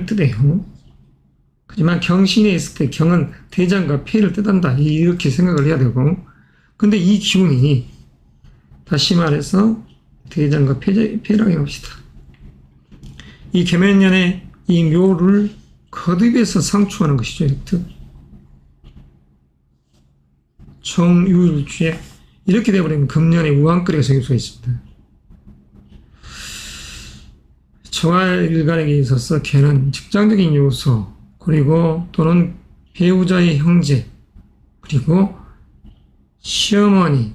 A: 뜻해요. 하지만 경신에 있을 때 경은 대장과 폐를 뜻한다. 이렇게 생각을 해야 되고 근데 이 기운이 다시 말해서 대장과 폐라고 합시다. 이 개묘년의 이 묘를 거듭해서 상충하는 것이죠. 정유일주에 이렇게 되어버리면 금년에 우한거리가 생길 수가 있습니다. 저와 일간에게 있어서 개는 직장적인 요소 그리고 또는 배우자의 형제 그리고 시어머니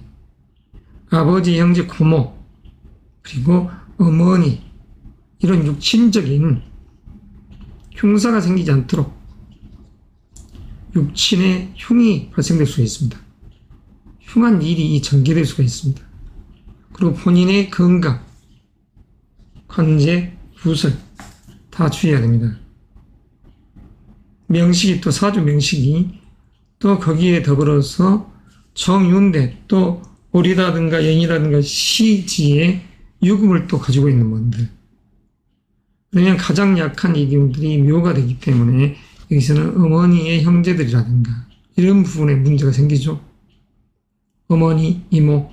A: 아버지 형제 고모 그리고 어머니 이런 육친적인 흉사가 생기지 않도록 육친의 흉이 발생될 수가 있습니다. 흉한 일이 전개될 수가 있습니다. 그리고 본인의 건강, 관제, 구설 다 주의해야 됩니다. 명식이 또 사주 명식이 또 거기에 더불어서 정윤대 또 오리라든가 영이라든가 시지에 유금을 또 가지고 있는 분들. 그러면 가장 약한 이 기운들이 묘가 되기 때문에 여기서는 어머니의 형제들이라든가 이런 부분에 문제가 생기죠. 어머니, 이모.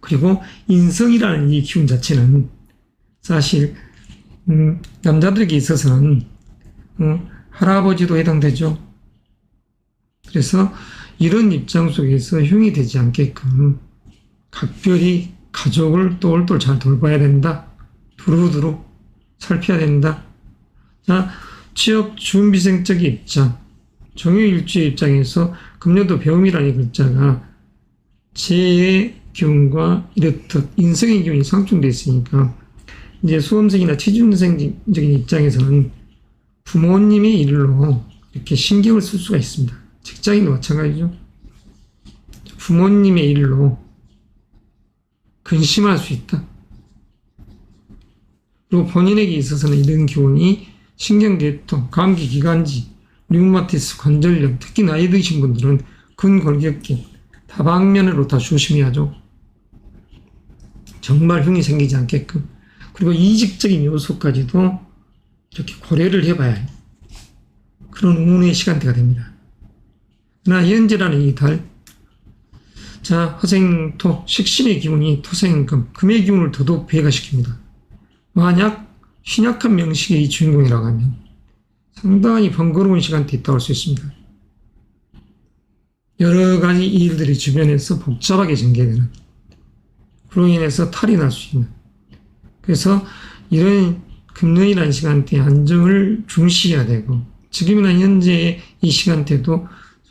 A: 그리고 인성이라는 이 기운 자체는 사실 남자들에게 있어서는 할아버지도 해당되죠. 그래서 이런 입장 속에서 흉이 되지 않게끔 각별히 가족을 똘똘 잘 돌봐야 된다. 두루두루 살펴야 된다. 자, 취업 준비생적인 입장, 정유일주의 입장에서 금년도 배움이라는 글자가 재의 기운과 이렇듯 인성의 기운이 상충되어 있으니까 이제 수험생이나 취준생적인 입장에서는 부모님의 일로 이렇게 신경을 쓸 수가 있습니다. 직장인도 마찬가지죠. 부모님의 일로 근심할 수 있다. 그리고 본인에게 있어서는 이런 기운이 신경계통, 감기기관지, 류마티스, 관절염, 특히 나이 드신 분들은 근골격계, 다방면으로 다 조심해야죠. 정말 흉이 생기지 않게끔. 그리고 이직적인 요소까지도 이렇게 고려를 해봐야 해요. 그런 운의 시간대가 됩니다. 그러나 현재라는 이 달, 자, 화생토, 식신의 기운이 토생금, 금의 기운을 더더욱 배가시킵니다. 만약 신약한 명식의 이 주인공이라고 하면 상당히 번거로운 시간대에 있다고 할 수 있습니다. 여러 가지 일들이 주변에서 복잡하게 전개되는, 그로 인해서 탈이 날 수 있는, 그래서 이런 금년이라는 시간대에 안정을 중시해야 되고, 지금이나 현재의 이 시간대도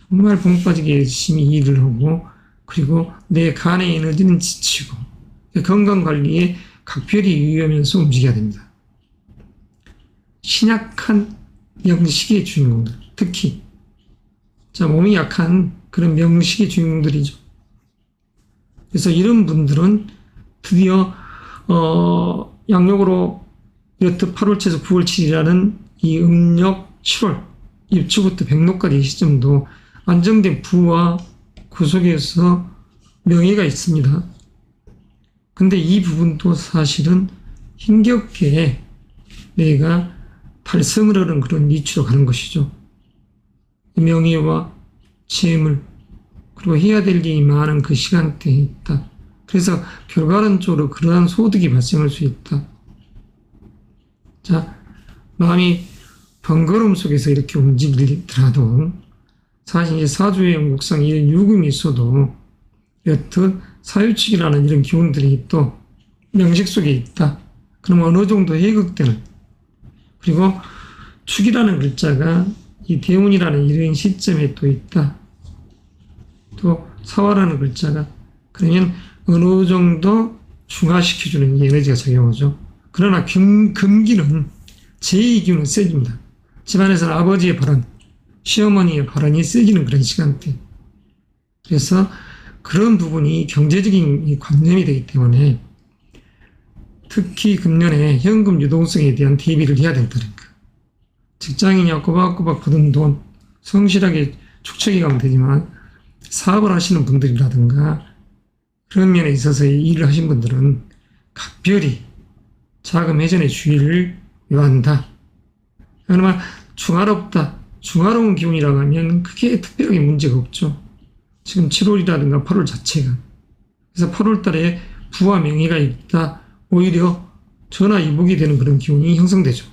A: 정말 봉 빠지게 열심히 일을 하고, 그리고 내 간의 에너지는 지치고, 건강관리에 각별히 유의하면서 움직여야 됩니다. 신약한 명식의 주인공들, 특히 자, 몸이 약한 그런 명식의 주인공들이죠. 그래서 이런 분들은 드디어 양력으로 이렇듯 8월째에서 9월 7일이라는 이 음력 7월 입추부터 백록까지 이 시점도 안정된 부와 구속에서 명예가 있습니다. 근데 이 부분도 사실은 힘겹게 내가 달성을 하는 그런 이치로 가는 것이죠. 명예와 재물, 그리고 해야 될 일이 많은 그 시간대에 있다. 그래서 결과론적으로 그러한 소득이 발생할 수 있다. 자, 마음이 번거로움 속에서 이렇게 움직이더라도 사실 이제 사주의 영국상 이런 유금이 있어도 여튼 사유축이라는 이런 기운들이 또 명식 속에 있다. 그러면 어느 정도 해극되는, 그리고 축이라는 글자가 이 대운이라는 이런 시점에 또 있다. 또 사화라는 글자가, 그러면 어느 정도 중화시켜주는 에너지가 작용하죠. 그러나 금기는 제2 기운은 세집니다. 집안에서는 아버지의 발언, 시어머니의 발언이 세지는 그런 시간대. 그래서 그런 부분이 경제적인 관념이 되기 때문에 특히 금년에 현금 유동성에 대한 대비를 해야 된다는 거. 직장인이 꼬박꼬박 버는 돈 성실하게 축적해 가면 되지만 사업을 하시는 분들이라든가 그런 면에 있어서 일을 하신 분들은 각별히 자금 회전에 주의를 요한다. 그러나 중화롭다. 중화로운 기운이라고 하면 크게 특별하게 문제가 없죠. 지금 7월이라든가 8월 자체가. 그래서 8월 달에 부와 명예가 있다. 오히려 전화위복이 되는 그런 기운이 형성되죠.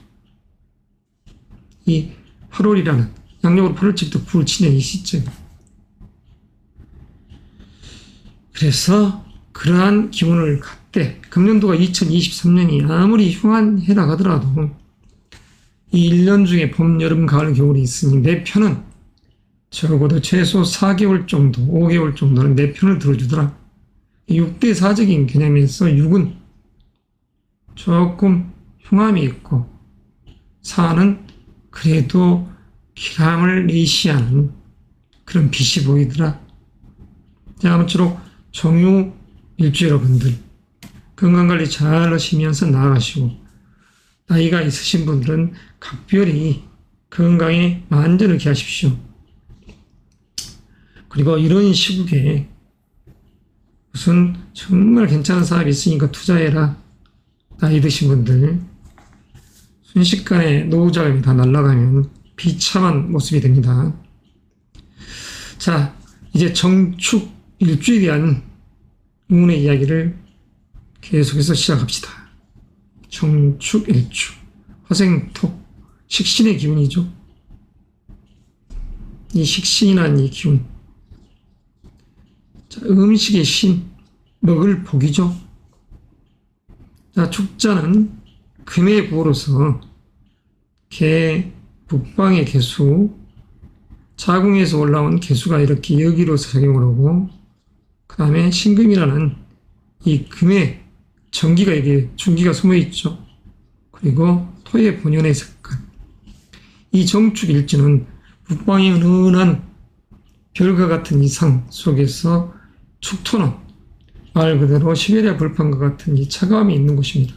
A: 이 8월이라는 양력으로 8월쯤부터 9월 치는 이 시점. 그래서 그러한 기운을 갖되 금년도가 2023년이 아무리 흉한 해라 하더라도 이 1년 중에 봄, 여름, 가을, 겨울이 있으니 내 편은 적어도 최소 4개월 정도, 5개월 정도는 내 편을 들어주더라. 6대4적인 개념에서 6은 조금 흉함이 있고 4는 그래도 기람을 내시하는 그런 빛이 보이더라. 자, 아무쪼록 정유 일주 여러분들 건강관리 잘 하시면서 나아가시고 나이가 있으신 분들은 각별히 건강에 만전을 기하십시오. 그리고 이런 시국에 무슨 정말 괜찮은 사업이 있으니까 투자해라. 나이 드신 분들 순식간에 노후자금이 다 날아가면 비참한 모습이 됩니다. 자, 이제 정축 일주에 대한 운의 이야기를 계속해서 시작합시다. 정축 일주, 화생토, 식신의 기운이죠. 이 식신이라는 이 기운, 자, 음식의 신, 먹을 복이죠. 자, 축자는 금의 부호로서 개, 북방의 개수, 자궁에서 올라온 개수가 이렇게 여기로서 작용을 하고 그 다음에 신금이라는 이 금의 전기가 여기 중기가 숨어 있죠. 그리고 토의 본연의 색깔. 이 정축 일지는 북방의 은은한 별과 같은 이상 속에서 축토는 말 그대로 시베리아 불판과 같은 이 차가움이 있는 곳입니다.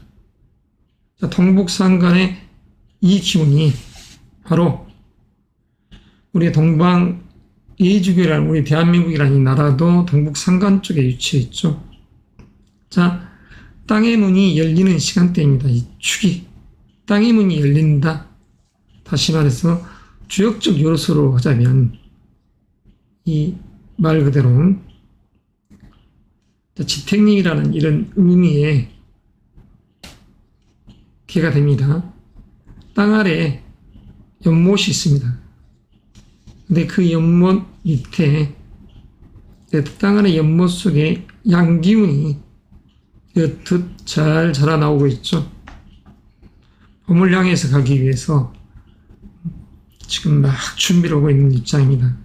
A: 자, 동북상간의 이 기운이 바로 우리 동방 예주교라는 우리 대한민국이라는 이 나라도 동북상간 쪽에 위치해 있죠. 자, 땅의 문이 열리는 시간대입니다. 이 축이 땅의 문이 열린다. 다시 말해서 주역적 요소로 하자면 이 말 그대로 지택림이라는 이런 의미의 개가 됩니다. 땅 아래에 연못이 있습니다. 근데 그 연못 밑에 땅 아래 연못 속에 양기운이 옅옅 잘 자라나오고 있죠. 봄을 향해서 가기 위해서 지금 막 준비를 하고 있는 입장입니다.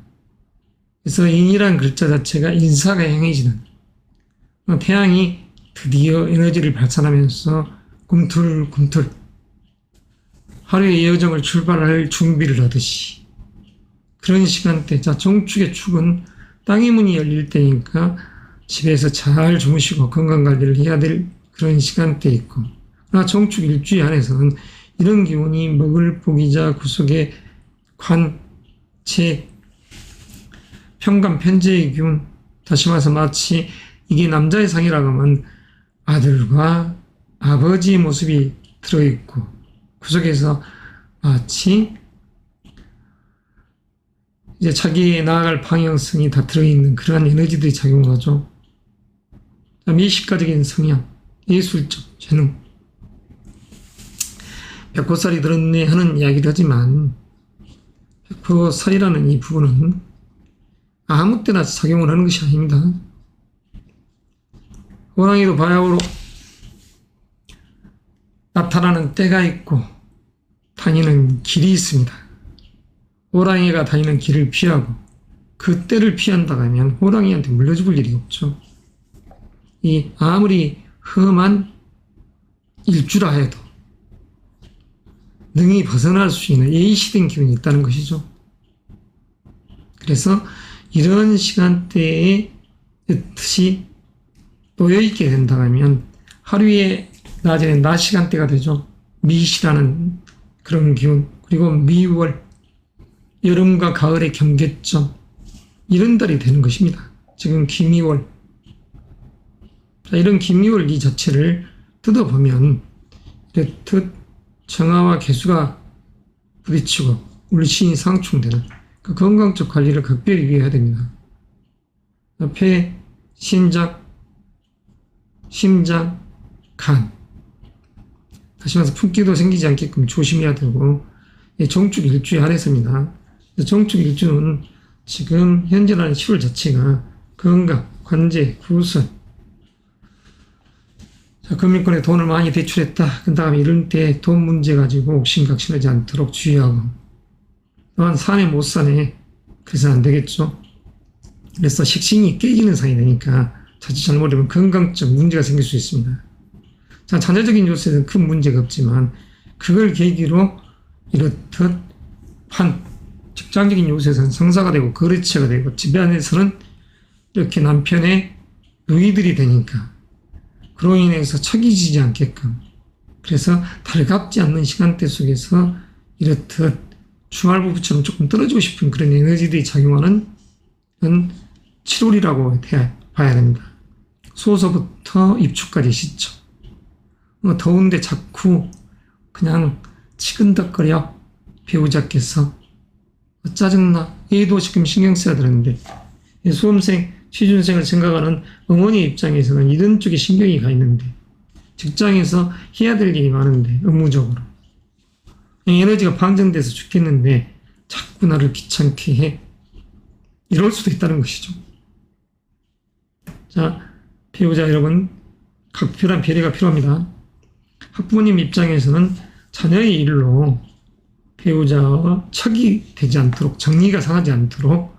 A: 그래서 인이란 글자 자체가 인사가 향해지는, 태양이 드디어 에너지를 발산하면서 꿈틀꿈틀 하루의 여정을 출발할 준비를 하듯이 그런 시간대. 자, 정축의 축은 땅의 문이 열릴 때니까 집에서 잘 주무시고 건강관리를 해야 될 그런 시간대에 있고, 그러나 정축 일주일 안에서는 이런 기운이 먹을 복이자 구속의 관, 재, 평간, 편재의 기운, 다시 말해서 마치 이게 남자의 상이라고 하면 아들과 아버지의 모습이 들어있고 그 속에서 마치 이제 자기의 나아갈 방향성이 다 들어있는 그러한 에너지들이 작용하죠. 미식가적인 성향, 예술적 재능, 백호살이 들었네 하는 이야기를 하지만 백호살이라는 이 부분은 아무 때나 작용을 하는 것이 아닙니다. 호랑이도 바야흐로 나타나는 때가 있고 다니는 길이 있습니다. 호랑이가 다니는 길을 피하고 그 때를 피한다고 하면 호랑이한테 물려 죽을 일이 없죠. 이 아무리 험한 일주라 해도 능히 벗어날 수 있는 예의시된 기운이 있다는 것이죠. 그래서 이런 시간대에 뜻이 놓여있게 된다면 하루에 낮에는 낮 시간대가 되죠. 미시라는 그런 기운, 그리고 미월, 여름과 가을의 경계점, 이런 달이 되는 것입니다. 지금 김이월. 자, 이런 김이월 이 자체를 뜯어보면 이렇듯 정화와 개수가 부딪히고 울신이 상충되는 그 건강적 관리를 극별히 위해야 됩니다. 폐, 신장, 심장, 간. 다시 말해서 품기도 생기지 않게끔 조심해야 되고, 정축 일주에 한해서입니다. 정축 일주는 지금 현재라는 10월 자체가 건강, 관제, 구선. 자, 금융권에 돈을 많이 대출했다. 그 다음에 이런 때 돈 문제 가지고 옥신각신하지 않도록 주의하고, 또한 사내 못 사네. 그래서 안 되겠죠. 그래서 식신이 깨지는 상이 되니까 자칫 잘못하면 건강적 문제가 생길 수 있습니다. 자, 자녀적인 요소에는 큰 문제가 없지만 그걸 계기로 이렇듯 직장적인 요소에서는 성사가 되고 거래처가 되고 집안에서는 이렇게 남편의 누이들이 되니까 그로 인해서 척이 지지 않게끔, 그래서 달갑지 않는 시간대 속에서 이렇듯 주말부부처럼 조금 떨어지고 싶은 그런 에너지들이 작용하는 건 7월이라고 봐야 됩니다. 소서부터 입추까지 시점. 더운데 자꾸 그냥 치근덕거려 배우자께서 짜증나. 얘도 지금 신경 써야 되는데 수험생, 취준생을 생각하는 어머니 입장에서는 이런 쪽에 신경이 가 있는데 직장에서 해야 될 일이 많은데 업무적으로 에너지가 방전돼서 죽겠는데 자꾸 나를 귀찮게 해. 이럴 수도 있다는 것이죠. 자, 배우자 여러분, 각별한 배려가 필요합니다. 학부모님 입장에서는 자녀의 일로 배우자와 척이 되지 않도록, 정리가 상하지 않도록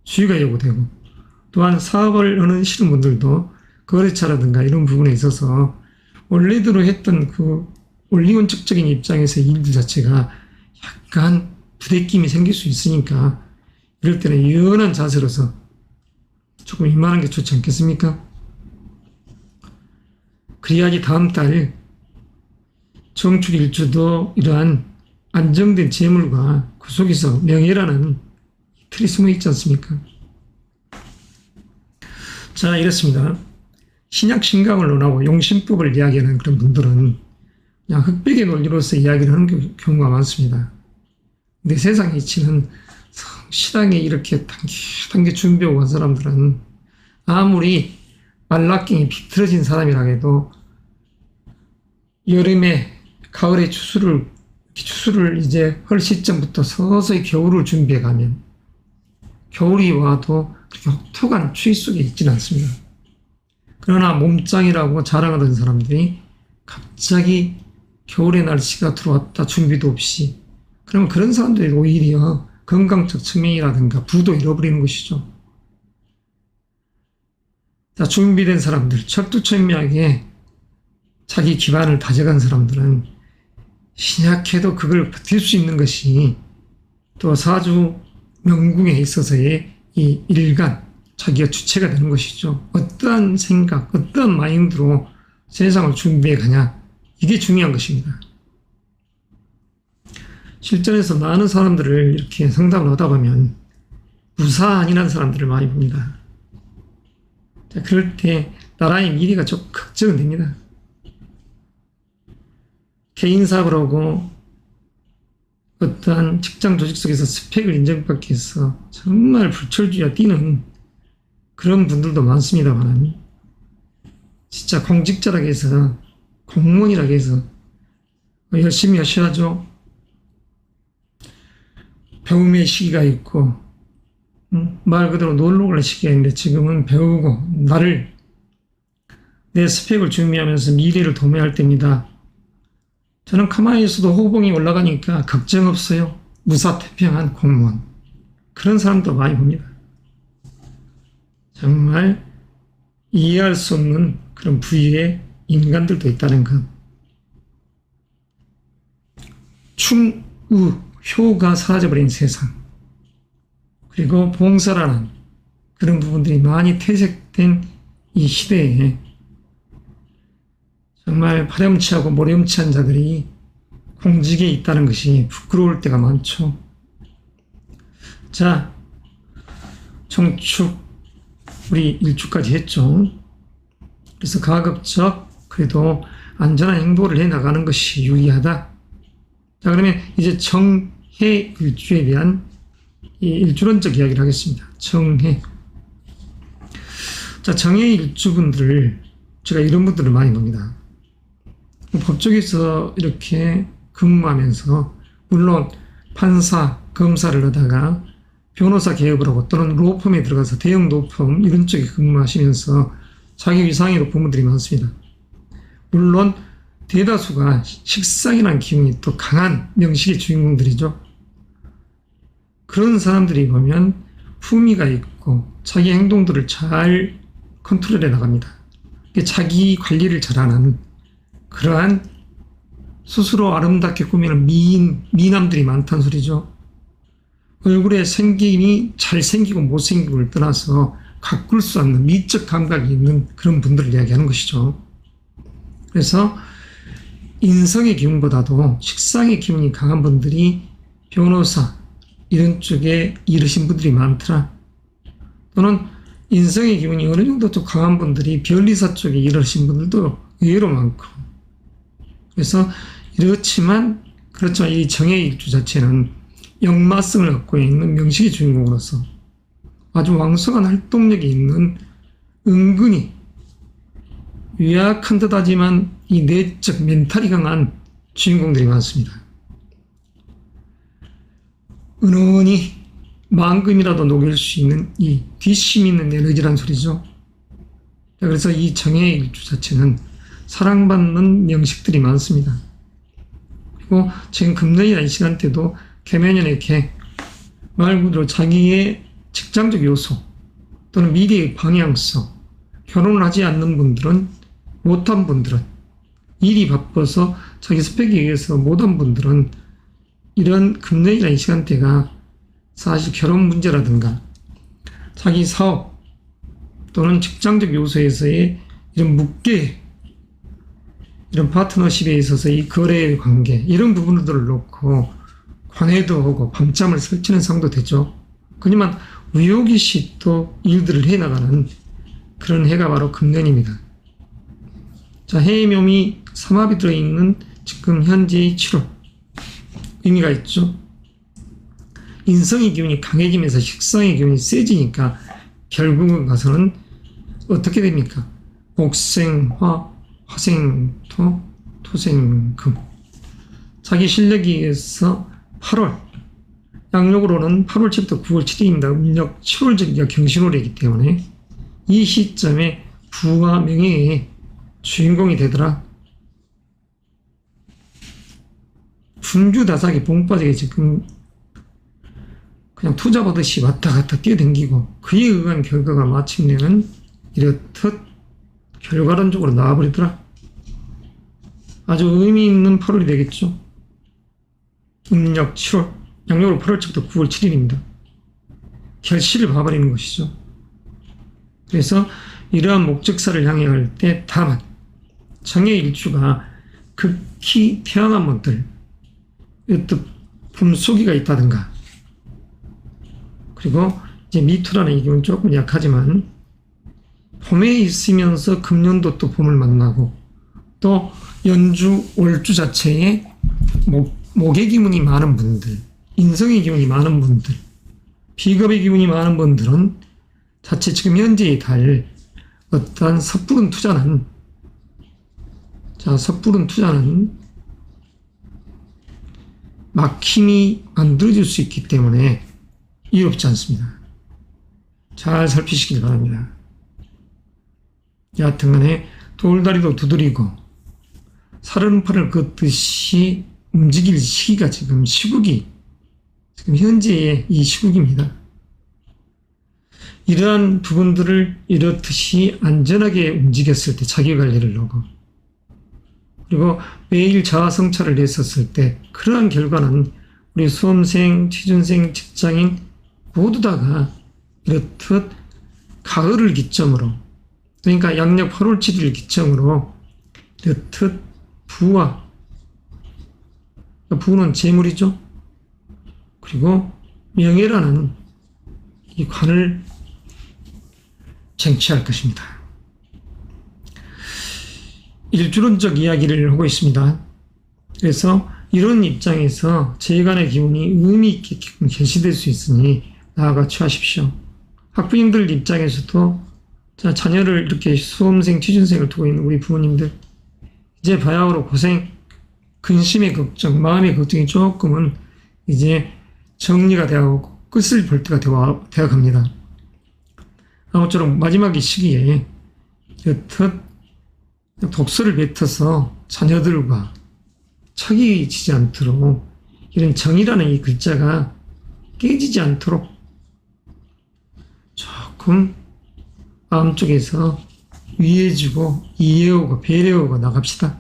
A: 주의가 요구되고, 또한 사업을 하는 싫은 분들도 거래처라든가 이런 부분에 있어서 원래대로 했던 그 원리원칙적인 입장에서 일들 자체가 약간 부대낌이 생길 수 있으니까 이럴 때는 유연한 자세로서 조금 임하는 게 좋지 않겠습니까? 그래야지 다음 달 정축 일주도 이러한 안정된 재물과 그 속에서 명예라는 틀이 숨어 있지 않습니까? 자, 이렇습니다. 신약 신강을 논하고 용신법을 이야기하는 그런 분들은 그냥 흑백의 논리로서 이야기를 하는 경우가 많습니다. 근데 세상의 이치는 성실하게 이렇게 단계 준비하고 간 사람들은 아무리 말라깽이 비틀어진 사람이라 해도 여름에 가을에 추수를 이제 할 시점부터 서서히 겨울을 준비해 가면 겨울이 와도 그렇게 혹독한 추위 속에 있지는 않습니다. 그러나 몸짱이라고 자랑하던 사람들이 갑자기 겨울의 날씨가 들어왔다 준비도 없이, 그러면 그런 사람들이 오히려 건강적 측면이라든가 부도 잃어버리는 것이죠. 자, 준비된 사람들, 철두철미하게 자기 기반을 다져간 사람들은 신약해도 그걸 버틸 수 있는 것이 또 사주 명궁에 있어서의 이 일간, 자기가 주체가 되는 것이죠. 어떠한 생각, 어떠한 마인드로 세상을 준비해 가냐, 이게 중요한 것입니다. 실전에서 많은 사람들을 이렇게 상담을 하다 보면 무사안이라는 사람들을 많이 봅니다. 자, 그럴 때 나라의 미래가 좀 걱정은 됩니다. 개인 사업을 하고 어떠한 직장 조직 속에서 스펙을 인정받기 위해서 정말 불철주야 뛰는 그런 분들도 많습니다만, 진짜 공직자라고 해서, 공무원이라고 해서 열심히 하셔야죠. 배움의 시기가 있고, 말 그대로 놀러 갈 시기가 있는데, 지금은 배우고 내 스펙을 준비하면서 미래를 도모할 때입니다. 저는 가만히 있어도 호봉이 올라가니까 걱정 없어요. 무사태평한 공무원. 그런 사람도 많이 봅니다. 정말 이해할 수 없는 그런 부위의 인간들도 있다는 것. 충우, 효가 사라져버린 세상. 그리고 봉사라는 그런 부분들이 많이 퇴색된 이 시대에 정말 파렴치하고 모렴치한 자들이 공직에 있다는 것이 부끄러울 때가 많죠. 자, 청축 우리 일주까지 했죠. 그래서 가급적 그래도 안전한 행보를 해나가는 것이 유리하다. 자, 그러면 이제 정해 일주에 대한 이 일주론적 이야기를 하겠습니다. 정해. 자, 정해 일주분들, 제가 이런 분들을 많이 봅니다. 법조계에서 이렇게 근무하면서, 물론 판사, 검사를 하다가 변호사 개업을 하고 또는 로펌에 들어가서 대형 로펌 이런 쪽에 근무하시면서 자기 위상이 높은 분들이 많습니다. 물론 대다수가 식상이라는 기운이 또 강한 명식의 주인공들이죠. 그런 사람들이 보면 품위가 있고 자기 행동들을 잘 컨트롤해 나갑니다. 자기 관리를 잘하는 그러한 스스로 아름답게 꾸미는 미남들이 많다는 소리죠. 얼굴에 생김이 잘생기고 못생김을 떠나서 가꿀 수 없는 미적 감각이 있는 그런 분들을 이야기하는 것이죠. 그래서 인성의 기운보다도 식상의 기운이 강한 분들이 변호사 이런 쪽에 이르신 분들이 많더라. 또는 인성의 기운이 어느 정도 좀 강한 분들이 변리사 쪽에 이르신 분들도 의외로 많고, 그래서 그렇지만 이 정의 일주 자체는 역마성을 갖고 있는 명식의 주인공으로서 아주 왕성한 활동력이 있는 은근히 유약한 듯하지만 이 내적 멘탈이 강한 주인공들이 많습니다. 은은히 만금이라도 녹일 수 있는 이 뒷심 있는 에너지란 소리죠. 그래서 이 정의 일주 자체는 사랑받는 명식들이 많습니다. 그리고 지금 금년이라는 시간대도 개면연의 개, 말 그대로 자기의 직장적 요소 또는 미래의 방향성, 결혼을 하지 않는 분들은, 못한 분들은, 일이 바빠서 자기 스펙에 의해서 못한 분들은 이런 금년이라는 시간대가 사실 결혼 문제라든가 자기 사업 또는 직장적 요소에서의 이런 묵계, 이런 파트너십에 있어서의 거래의 관계, 이런 부분들을 놓고 관회도 하고 밤잠을 설치는 상도 되죠. 그렇지만 우요기시 또 일들을 해나가는 그런 해가 바로 금년입니다. 자, 해의 묘미 삼합이 들어있는 지금 현재의 7월 의미가 있죠. 인성의 기운이 강해지면서 식상의 기운이 세지니까 결국은 가서는 어떻게 됩니까? 목생화, 화생토, 토생금. 자기 실력에 의해서 8월, 양력으로는 8월 7일부터 9월 7일입니다. 음력 7월 절기가 경신월이기 때문에 이 시점에 부와 명예의 주인공이 되더라. fun주다삭이 봉빠지게 지금 그냥 투잡하듯이 왔다 갔다 뛰어댕기고, 그에 의한 결과가 마침내는 이렇듯 결과론적으로 나와버리더라. 아주 의미 있는 8월이 되겠죠. 음력 7월, 양력으로 8월 7일부터 9월 7일입니다. 결실을 봐버리는 것이죠. 그래서 이러한 목적사를 향해 갈 때 다만 정의 일주가 극히 태어난 분들, 어떤 품속이가 있다든가, 그리고 이제 미투라는 이 경우는 조금 약하지만 봄에 있으면서 금년도 또 봄을 만나고 또 연주 월주 자체에 목의 기운이 많은 분들, 인성의 기운이 많은 분들, 비겁의 기운이 많은 분들은 자체 지금 현재의 달 어떠한 섣부른 투자는 막힘이 만들어질 수 있기 때문에 이롭지 않습니다. 잘 살피시길 바랍니다. 여하튼간에 돌다리도 두드리고 살얼음판을 긋듯이 움직일 시기가 지금 현재의 이 시국입니다. 이러한 부분들을 이렇듯이 안전하게 움직였을 때 자기관리를 하고 그리고 매일 자아성찰을 했었을 때 그러한 결과는 우리 수험생, 취준생, 직장인 모두 다가 이렇듯 가을을 기점으로 그러니까 양력 8월 7일 기점으로 이렇듯 부는 재물이죠. 그리고 명예라는 이 관을 쟁취할 것입니다. 일주론적 이야기를 하고 있습니다. 그래서 이런 입장에서 재간의 기운이 의미 있게 개시될 수 있으니 나아가 취하십시오. 학부형들 입장에서도 자녀를 이렇게 수험생, 취준생을 두고 있는 우리 부모님들 이제 바야흐로 고생, 근심의 걱정, 마음의 걱정이 조금은 이제 정리가 되어가고 끝을 볼 때가 되어갑니다. 아무쪼록 마지막 이 시기에 여튼 독서를 뱉어서 자녀들과 척이 지지 않도록 이런 정이라는 이 글자가 깨지지 않도록 조금 마음속에서 위해주고 이해하고 배려하고 나갑시다.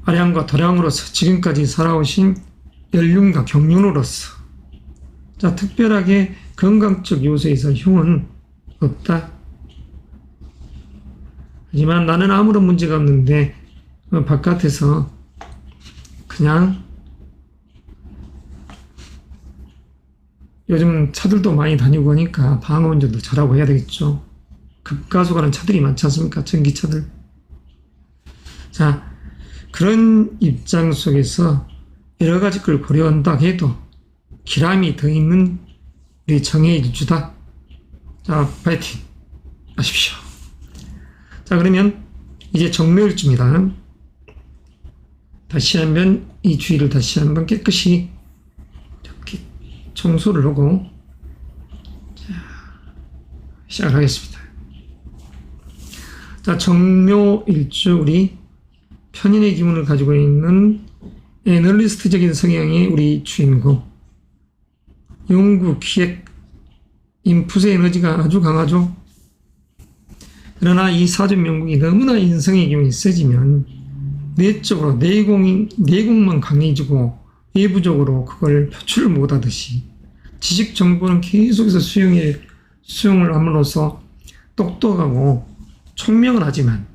A: 아량과 도량으로서 지금까지 살아오신 연륜과 경륜으로서 특별하게 건강적 요소에서 흉은 없다. 하지만 나는 아무런 문제가 없는데 바깥에서 그냥 요즘 차들도 많이 다니고 하니까 방어 운전도 잘하고 해야 되겠죠. 급가속하는 차들이 많지 않습니까? 전기차들. 자, 그런 입장 속에서 여러 가지 걸 고려한다 해도 기람이 더 있는 우리 정의 일주다. 자, 파이팅 하십시오. 자, 그러면 이제 정묘일주입니다. 다시 한번 이 주의를 다시 한번 깨끗이 이렇게 청소를 하고 시작을 하겠습니다. 자, 정묘일주 우리 편인의 기운을 가지고 있는 애널리스트적인 성향의 우리 주인공 연구, 기획, 인풋의 에너지가 아주 강하죠. 그러나 이 사전 명국이 너무나 인성의 기운이 세지면 내적으로 내공만 강해지고 외부적으로 그걸 표출을 못하듯이 지식 정보는 계속해서 수용을 함으로써 똑똑하고 총명은 하지만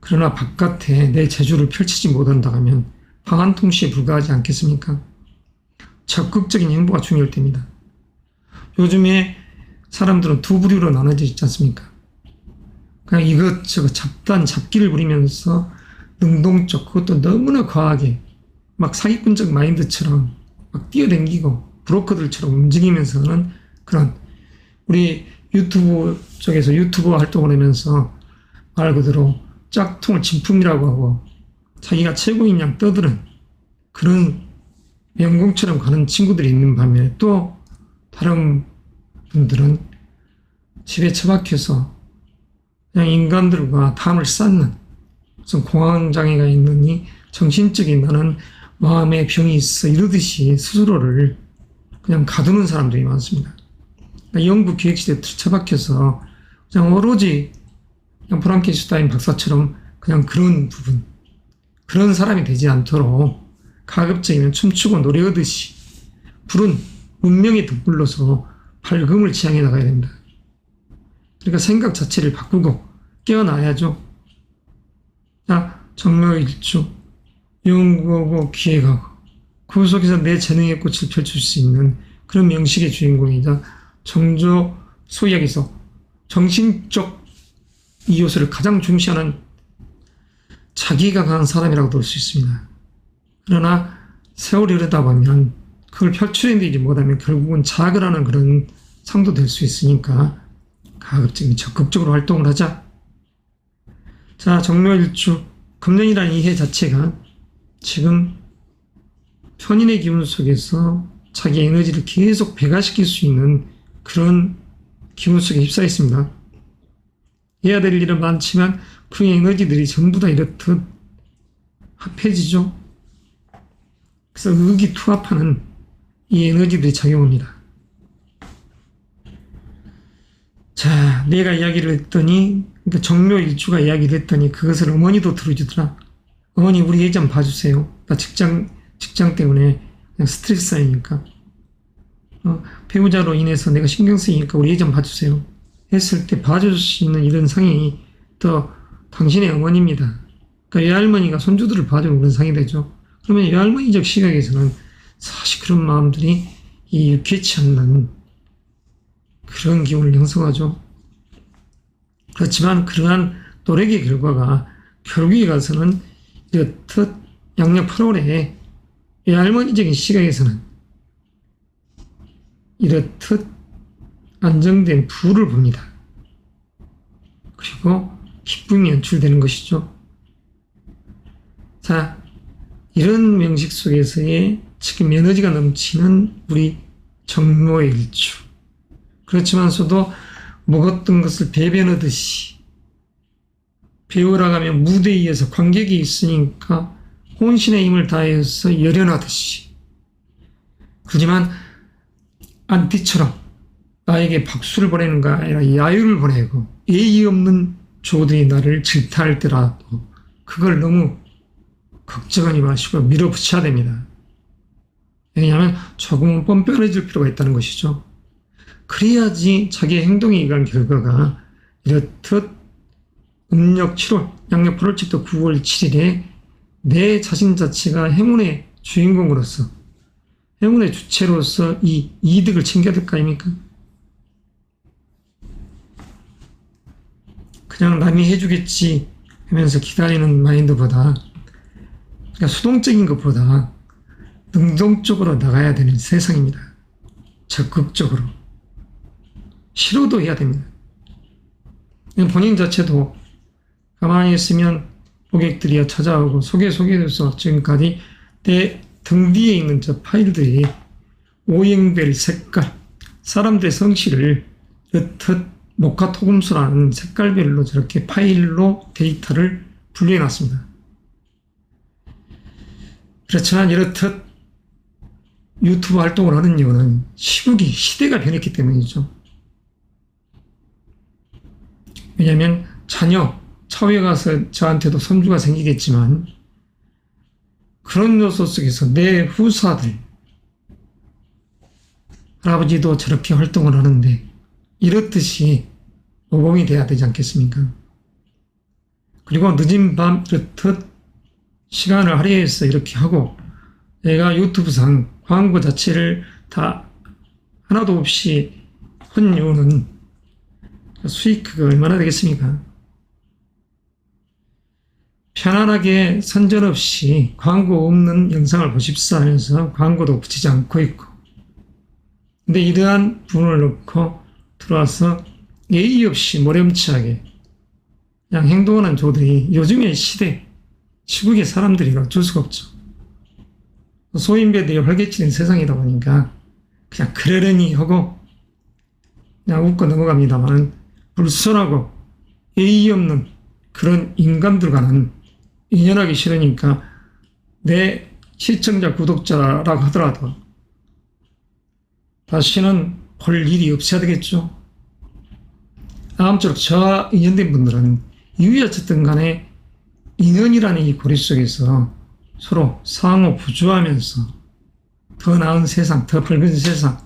A: 그러나 바깥에 내 재주를 펼치지 못한다 하면 방한통시에 불과하지 않겠습니까? 적극적인 행보가 중요할 때입니다. 요즘에 사람들은 두 부류로 나눠져 있지 않습니까? 그냥 이것저것 잡기를 부리면서 능동적, 그것도 너무나 과하게 막 사기꾼적 마인드처럼 막 뛰어다니고 브로커들처럼 움직이면서는 그런 우리 유튜브 쪽에서 유튜버 활동을 하면서 말 그대로 짝퉁을 진품이라고 하고 자기가 최고인 양 떠드는 그런 명공처럼 가는 친구들이 있는 반면에 또 다른 분들은 집에 처박혀서 그냥 인간들과 담을 쌓는 무슨 공황장애가 있느니 정신적인 나는 마음에 병이 있어 이러듯이 스스로를 그냥 가두는 사람들이 많습니다. 그러니까 연구 기획실에 처박혀서 그냥 오로지 그냥 프랑켄슈타인 박사처럼 그냥 그런 부분, 그런 사람이 되지 않도록 가급적이면 춤추고 노래하듯이 불은 문명에 덧불러서 밝음을 지향해 나가야 됩니다. 그러니까 생각 자체를 바꾸고 깨어나야죠. 자, 정묘일주 연구하고 기획하고 그 속에서 내 재능의 꽃을 펼칠 수 있는 그런 명식의 주인공이자 정조 소위 여기서 정신적 이 요소를 가장 중시하는 자기가 강한 사람이라고 볼 수 있습니다. 그러나 세월이 흐르다 보면 그걸 표출해내지 못하면 결국은 자학을 하는 그런 상도 될 수 있으니까 가급적 적극적으로 활동을 하자. 자, 정묘일주 금년이라는 이해 자체가 지금 편인의 기운 속에서 자기 에너지를 계속 배가시킬 수 있는 그런 기운 속에 휩싸여 있습니다. 해야 될 일은 많지만 그 에너지들이 전부 다 이렇듯 합해지죠. 그래서 의기투합하는 이 에너지들이 작용합니다. 자, 내가 이야기를 했더니, 그러니까 정묘일주가 이야기를 했더니 그것을 어머니도 들어주더라. 어머니 우리 애 좀 봐주세요. 나 직장 때문에 그냥 스트레스 쌓이니까. 배우자로 인해서 내가 신경 쓰이니까 우리 애 좀 봐주세요. 했을 때 봐줄 수 있는 이런 상이 또 당신의 어머니입니다. 그러니까 외할머니가 손주들을 봐주는 그런 상이 되죠. 그러면 외할머니적 시각에서는 사실 그런 마음들이 이 유쾌치 않는 그런 기운을 형성하죠. 그렇지만 그러한 노력의 결과가 결국에 가서는 이렇듯 양력 8월에 외할머니적인 시각에서는 이렇듯 안정된 부를 봅니다. 그리고 기쁨이 연출되는 것이죠. 자, 이런 명식 속에서의 지금 에너지가 넘치는 우리 정묘일주. 그렇지만서도 먹었던 것을 배변하듯이 배우러 가면 무대에 의해서 관객이 있으니까 혼신의 힘을 다해서 열연하듯이, 하지만 안티처럼 나에게 박수를 보내는 거 아니라 야유를 보내고 예의 없는 조들이 나를 질타할 때라도 그걸 너무 걱정하지 마시고 밀어붙여야 됩니다. 왜냐하면 조금은 뻔뻔해질 필요가 있다는 것이죠. 그래야지 자기의 행동에 의한 결과가 이렇듯 음력 7월, 양력 8월부터 9월 7일에 내 자신 자체가 행운의 주인공으로서, 행운의 주체로서 이 이득을 챙겨야 될 거 아닙니까? 그냥 남이 해주겠지 하면서 기다리는 마인드보다, 그러니까 수동적인 것보다 능동적으로 나가야 되는 세상입니다. 적극적으로. 싫어도 해야 됩니다. 본인 자체도 가만히 있으면 고객들이 찾아오고 소개돼서 지금까지 내 등 뒤에 있는 저 파일들이 오행별 색깔, 사람들의 성씨를 이렇듯 모카토금수라는 색깔별로 저렇게 파일로 데이터를 분류해 놨습니다. 그렇지만 이렇듯 유튜브 활동을 하는 이유는 시대가 변했기 때문이죠. 왜냐하면 차후에 가서 저한테도 손주가 생기겠지만 그런 요소 속에서 내 후사들, 할아버지도 저렇게 활동을 하는데 이렇듯이 모범이 돼야 되지 않겠습니까? 그리고 늦은 밤 이렇듯 시간을 할애해서 이렇게 하고, 내가 유튜브상 광고 자체를 다 하나도 없이 한 이유는 수익가 얼마나 되겠습니까? 편안하게 선전 없이 광고 없는 영상을 보십사 하면서 광고도 붙이지 않고 있고, 근데 이러한 부분을 놓고 들어와서 예의 없이 모렴치하게 그냥 행동하는 조들이 요즘의 시대, 시국의 사람들이 어쩔 수가 없죠. 소인배들이 활개치는 세상이다 보니까 그냥 그러려니 하고 그냥 웃고 넘어갑니다만, 불순하고 예의 없는 그런 인간들과는 인연하기 싫으니까 내 시청자, 구독자라고 하더라도 다시는 볼 일이 없어야 되겠죠. 아무쪼록 저와 인연된 분들은 이유에 어쨌든 간에 인연이라는 이 고리 속에서 서로 상호 부조하면서 더 나은 세상, 더 밝은 세상,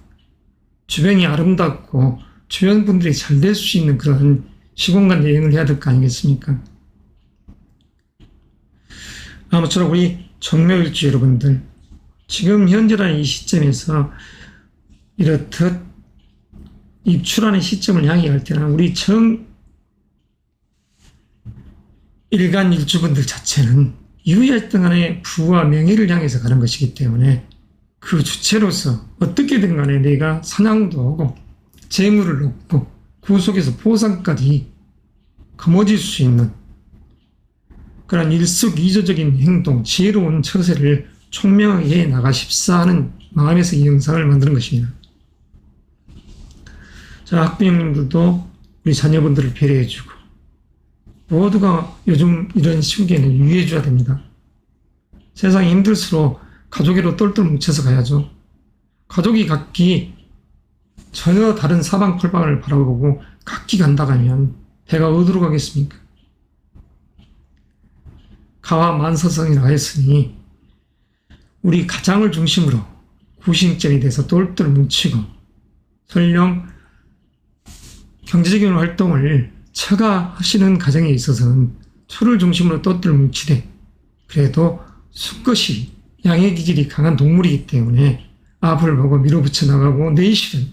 A: 주변이 아름답고 주변 분들이 잘 될 수 있는 그런 시공간 여행을 해야 될 거 아니겠습니까? 아무쪼록 우리 정묘일주 여러분들, 지금 현재라는 이 시점에서 이렇듯 입출하는 시점을 향해 갈 때는 우리 일간 일주분들 자체는 유의했던 간에 부와 명예를 향해서 가는 것이기 때문에 그 주체로서 어떻게든 간에 내가 사냥도 하고 재물을 얻고 그 속에서 보상까지 거머쥘 수 있는 그런 일석이조적인 행동, 지혜로운 처세를 총명하게 해 나가십사 하는 마음에서 이 영상을 만드는 것입니다. 자, 학부형님들도 우리 자녀분들을 배려해주고 모두가 요즘 이런 시국에는 유의해줘야 됩니다. 세상이 힘들수록 가족으로 똘똘 뭉쳐서 가야죠. 가족이 각기 전혀 다른 사방팔방을 바라보고 각기 간다고 하면 배가 어디로 가겠습니까? 가와 만서성이라고 했으니 우리 가장을 중심으로 구심점이 돼서 똘똘 뭉치고 설령 경제적인 활동을 처가 하시는 가정에 있어서는 초를 중심으로 똘똘 뭉치되 그래도 수컷이 양의 기질이 강한 동물이기 때문에 앞을 보고 밀어붙여 나가고 내실은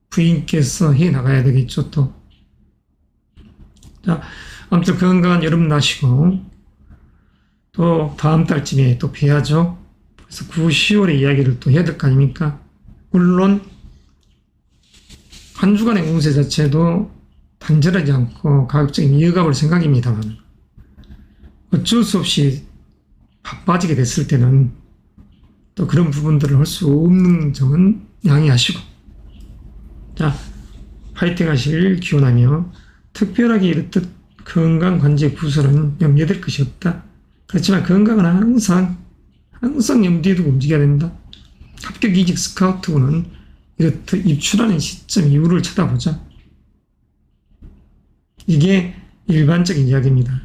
A: 부인께서 해 나가야 되겠죠. 자, 아무튼 건강한 여름 나시고 또 다음 달쯤에 또 뵈야죠. 그래서 9, 10월의 이야기를 또 해야 될 거 아닙니까? 물론 한 주간의 운세 자체도 단절하지 않고 가급적인 이어가볼 생각입니다만 어쩔 수 없이 바빠지게 됐을 때는 또 그런 부분들을 할 수 없는 점은 양해하시고 자, 파이팅 하시길 기원하며 특별하게 이렇듯 건강관제 구설은 염려될 것이 없다. 그렇지만 건강은 항상 염두에 두고 움직여야 된다. 합격이직 스카우트군은 이렇듯 입출하는 시점 이후를 쳐다보자. 이게 일반적인 이야기입니다.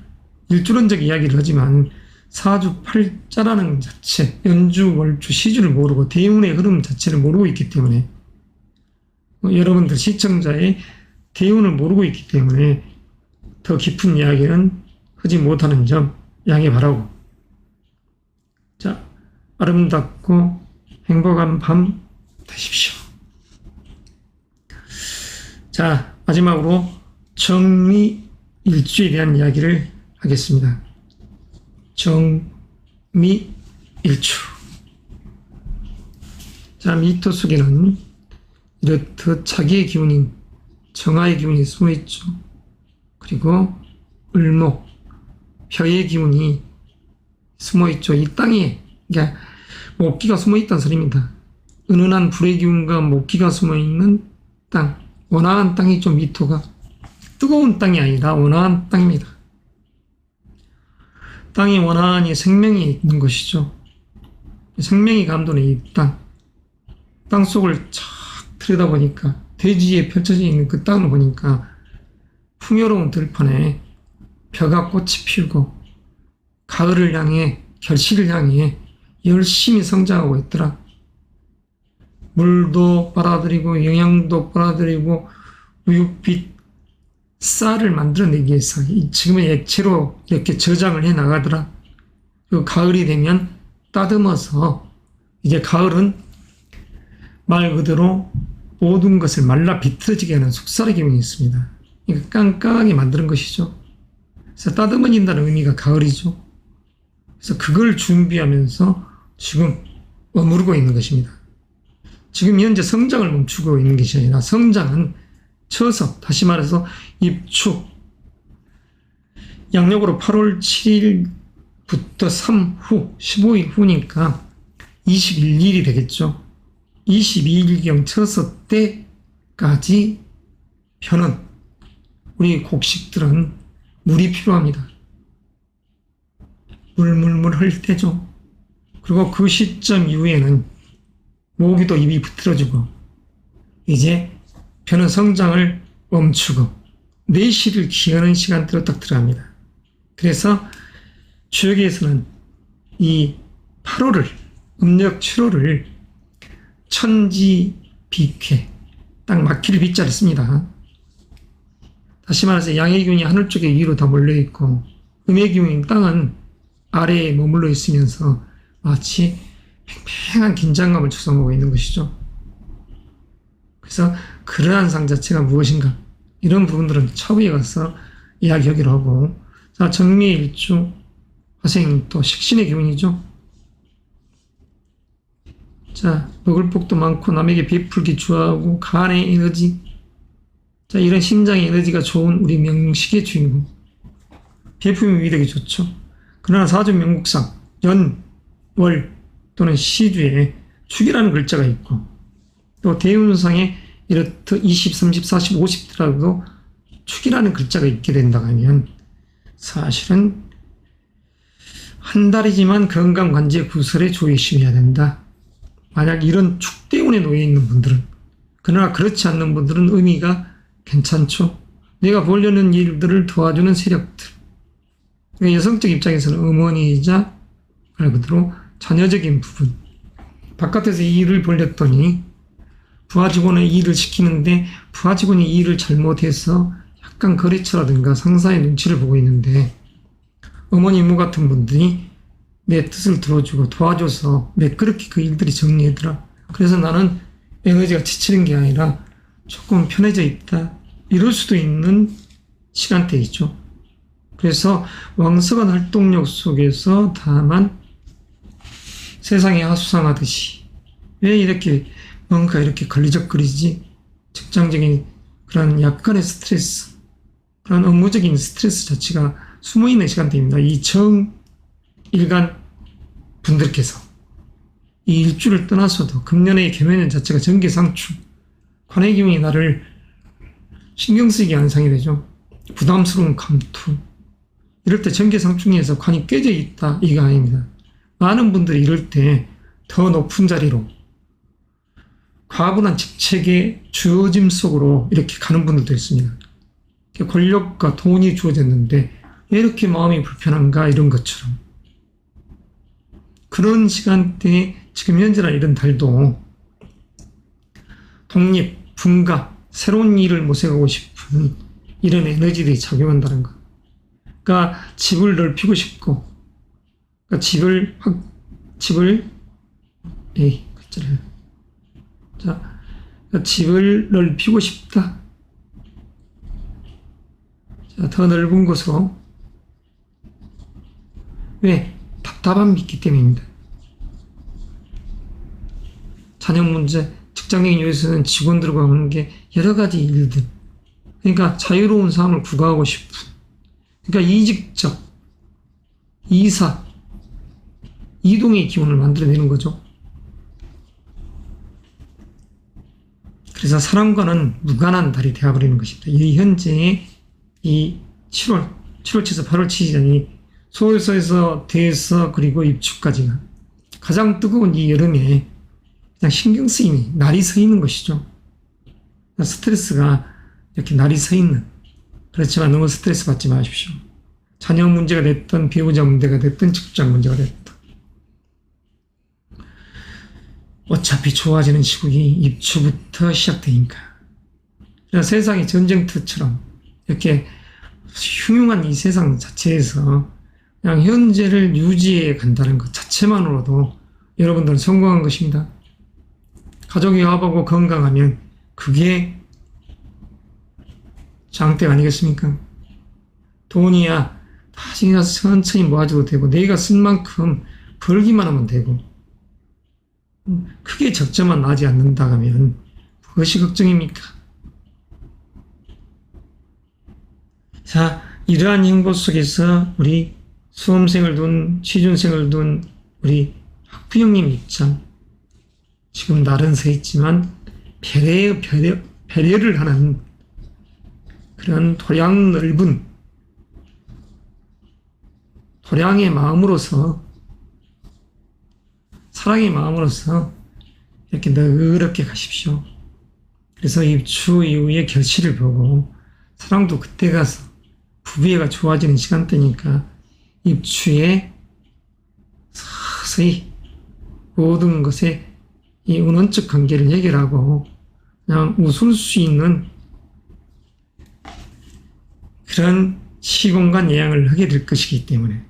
A: 일주론적 이야기를 하지만 사주팔자라는 자체, 연주, 월주, 시주를 모르고 대운의 흐름 자체를 모르고 있기 때문에 여러분들 시청자의 대운을 모르고 있기 때문에 더 깊은 이야기는 하지 못하는 점 양해 바라고 자, 아름답고 행복한 밤 되십시오. 자, 마지막으로 정미일주에 대한 이야기를 하겠습니다. 정미일주. 자, 미토 속에는 이렇듯 자기의 기운인 정화의 기운이 숨어있죠. 그리고 을목, 벼의 기운이 숨어있죠. 이 땅에 그러니까 목기가 숨어있다는 소리입니다. 은은한 불의 기운과 목기가 숨어있는 땅, 원화한 땅이죠. 미토가 뜨거운 땅이 아니라 원화한 땅입니다. 땅이 원화하니 생명이 있는 것이죠. 생명이 감도는 이 땅 속을 쫙 들여다보니까 대지에 펼쳐져 있는 그 땅을 보니까 풍요로운 들판에 벼가 꽃이 피우고 가을을 향해 결실을 향해 열심히 성장하고 있더라. 물도 빨아들이고 영양도 빨아들이고 우육빛 쌀을 만들어내기 위해서 지금은 액체로 이렇게 저장을 해 나가더라. 그리고 가을이 되면 따듬어서 이제 가을은 말 그대로 모든 것을 말라 비틀어지게 하는 속살의 기운이 있습니다. 그러니까 깡깡하게 만드는 것이죠. 그래서 따듬어진다는 의미가 가을이죠. 그래서 그걸 준비하면서 지금 머무르고 있는 것입니다. 지금 현재 성장을 멈추고 있는 것이 아니라 성장은 쳐서 다시 말해서 입축 양력으로 8월 7일부터 3 후 15일 후니까 21일이 되겠죠. 22일경 쳐서 때까지 펴는 우리 곡식들은 물이 필요합니다. 물물물 흘 때죠. 그리고 그 시점 이후에는 모기도 입이 비틀어지고 이제 벼는 성장을 멈추고 내실을 기하는 시간대로 딱 들어갑니다. 그래서 주역에서는 이 8월을 음력 7월을 천지비쾌 딱 막히를 빗자를 씁니다. 다시 말해서 양의 기운이 하늘 쪽에 위로 다 몰려있고 음의 기운인 땅은 아래에 머물러 있으면서 마치 팽팽한 긴장감을 조성하고 있는 것이죠. 그래서 그러한 상 자체가 무엇인가 이런 부분들은 차후에 가서 이야기하기로 하고, 자, 정미의 일주 화생 또 식신의 기운이죠. 자, 먹을 복도 많고 남에게 베풀기 좋아하고 간의 에너지, 자, 이런 심장의 에너지가 좋은 우리 명식의 주인공. 베품이 위력이 좋죠. 그러나 사주 명국상 연, 월 또는 시주에 축이라는 글자가 있고, 또 대운상에 이렇듯 20, 30, 40, 50더라도 축이라는 글자가 있게 된다 하면 사실은 한 달이지만 건강관제 구설에 조심해야 된다. 만약 이런 축 때문에 놓여 있는 분들은, 그러나 그렇지 않는 분들은 의미가 괜찮죠. 내가 보려는 일들을 도와주는 세력들. 여성적 입장에서는 어머니이자 말 그대로 자녀적인 부분. 바깥에서 일을 벌렸더니 부하 직원의 일을 시키는데 부하 직원이 일을 잘못해서 약간 거래처라든가 상사의 눈치를 보고 있는데, 어머니 이모 같은 분들이 내 뜻을 들어주고 도와줘서 매끄럽게 그 일들이 정리하더라. 그래서 나는 에너지가 지치는 게 아니라 조금 편해져 있다. 이럴 수도 있는 시간대이죠. 그래서 왕성한 활동력 속에서 다만 세상에 하수상하듯이 왜 이렇게 뭔가 이렇게 걸리적거리지? 직장적인 그런 약간의 스트레스, 그런 업무적인 스트레스 자체가 숨어있는 시간대입니다. 이 정일간 분들께서 이 일주를 떠나서도 금년의 금연년 자체가 전개상충, 관의 기운이 나를 신경 쓰이게 하는 상이 되죠. 부담스러운 감투. 이럴 때 전개상충에서 관이 깨져 있다, 이게 아닙니다. 많은 분들이 이럴 때 더 높은 자리로 과분한 직책의 주어짐 속으로 이렇게 가는 분들도 있습니다. 권력과 돈이 주어졌는데 왜 이렇게 마음이 불편한가, 이런 것처럼. 그런 시간대에 지금 현재나 이런 달도 독립, 분가, 새로운 일을 모색하고 싶은 이런 에너지들이 작용한다는 것. 그러니까 집을 넓히고 싶고, 그러니까 집을 넓히고 싶다. 자, 더 넓은 곳으로. 왜? 답답함이 있기 때문입니다. 자녀 문제, 직장적인 요소에서는 직원들과 하는 게 여러 가지 일들. 그러니까 자유로운 삶을 구가하고 싶은. 그러니까 이직적, 이사, 이동의 기운을 만들어내는 거죠. 그래서 사람과는 무관한 달이 되어버리는 것입니다. 이 현재의 이 7월 치서 8월 치시자니 소월서에서 대서 그리고 입추까지가 가장 뜨거운 이 여름에 그냥 신경 쓰임이 날이 서 있는 것이죠. 스트레스가 이렇게 날이 서 있는. 그렇지만 너무 스트레스 받지 마십시오. 자녀 문제가 됐든 배우자 문제가 됐든 직장 문제가 됐든 어차피 좋아지는 시국이 입추부터 시작되니까. 세상이 전쟁터처럼 이렇게 흉흉한 이 세상 자체에서 그냥 현재를 유지해 간다는 것 자체만으로도 여러분들은 성공한 것입니다. 가족이 화합하고 건강하면 그게 장대 아니겠습니까? 돈이야 나중에 천천히 모아줘도 되고 내가 쓴 만큼 벌기만 하면 되고 크게 적자만 나지 않는다 하면 무엇이 걱정입니까? 자, 이러한 행보 속에서 우리 수험생을 둔, 취준생을 둔 우리 학부형님 입장, 지금 날은 서 있지만 배려를 하는 그런 도량 넓은 도량의 마음으로서, 사랑의 마음으로서 이렇게 너그럽게 가십시오. 그래서 입추 이후에 결실을 보고 사랑도 그때 가서 부부애가 좋아지는 시간대니까 입추에 서서히 모든 것에 이 은원적 관계를 해결하고 그냥 웃을 수 있는 그런 시공간 예양을 하게 될 것이기 때문에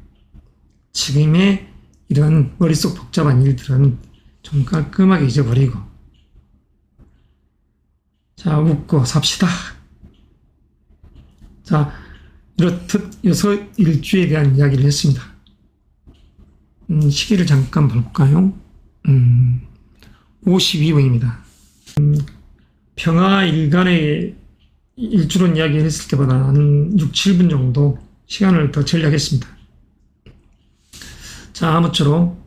A: 지금의 이런 머릿속 복잡한 일들은 좀 깔끔하게 잊어버리고 자, 웃고 삽시다. 자, 이렇듯 여섯 일주에 대한 이야기를 했습니다. 시계를 잠깐 볼까요? 52분입니다. 평화일간의 일주론 이야기를 했을 때보다 한 6, 7분 정도 시간을 더 절약했습니다. 자, 아무쪼록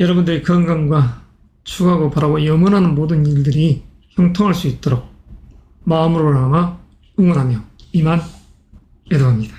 A: 여러분들의 건강과 추구하고 바라고 염원하는 모든 일들이 형통할 수 있도록 마음으로나마 응원하며 이만 애도합니다.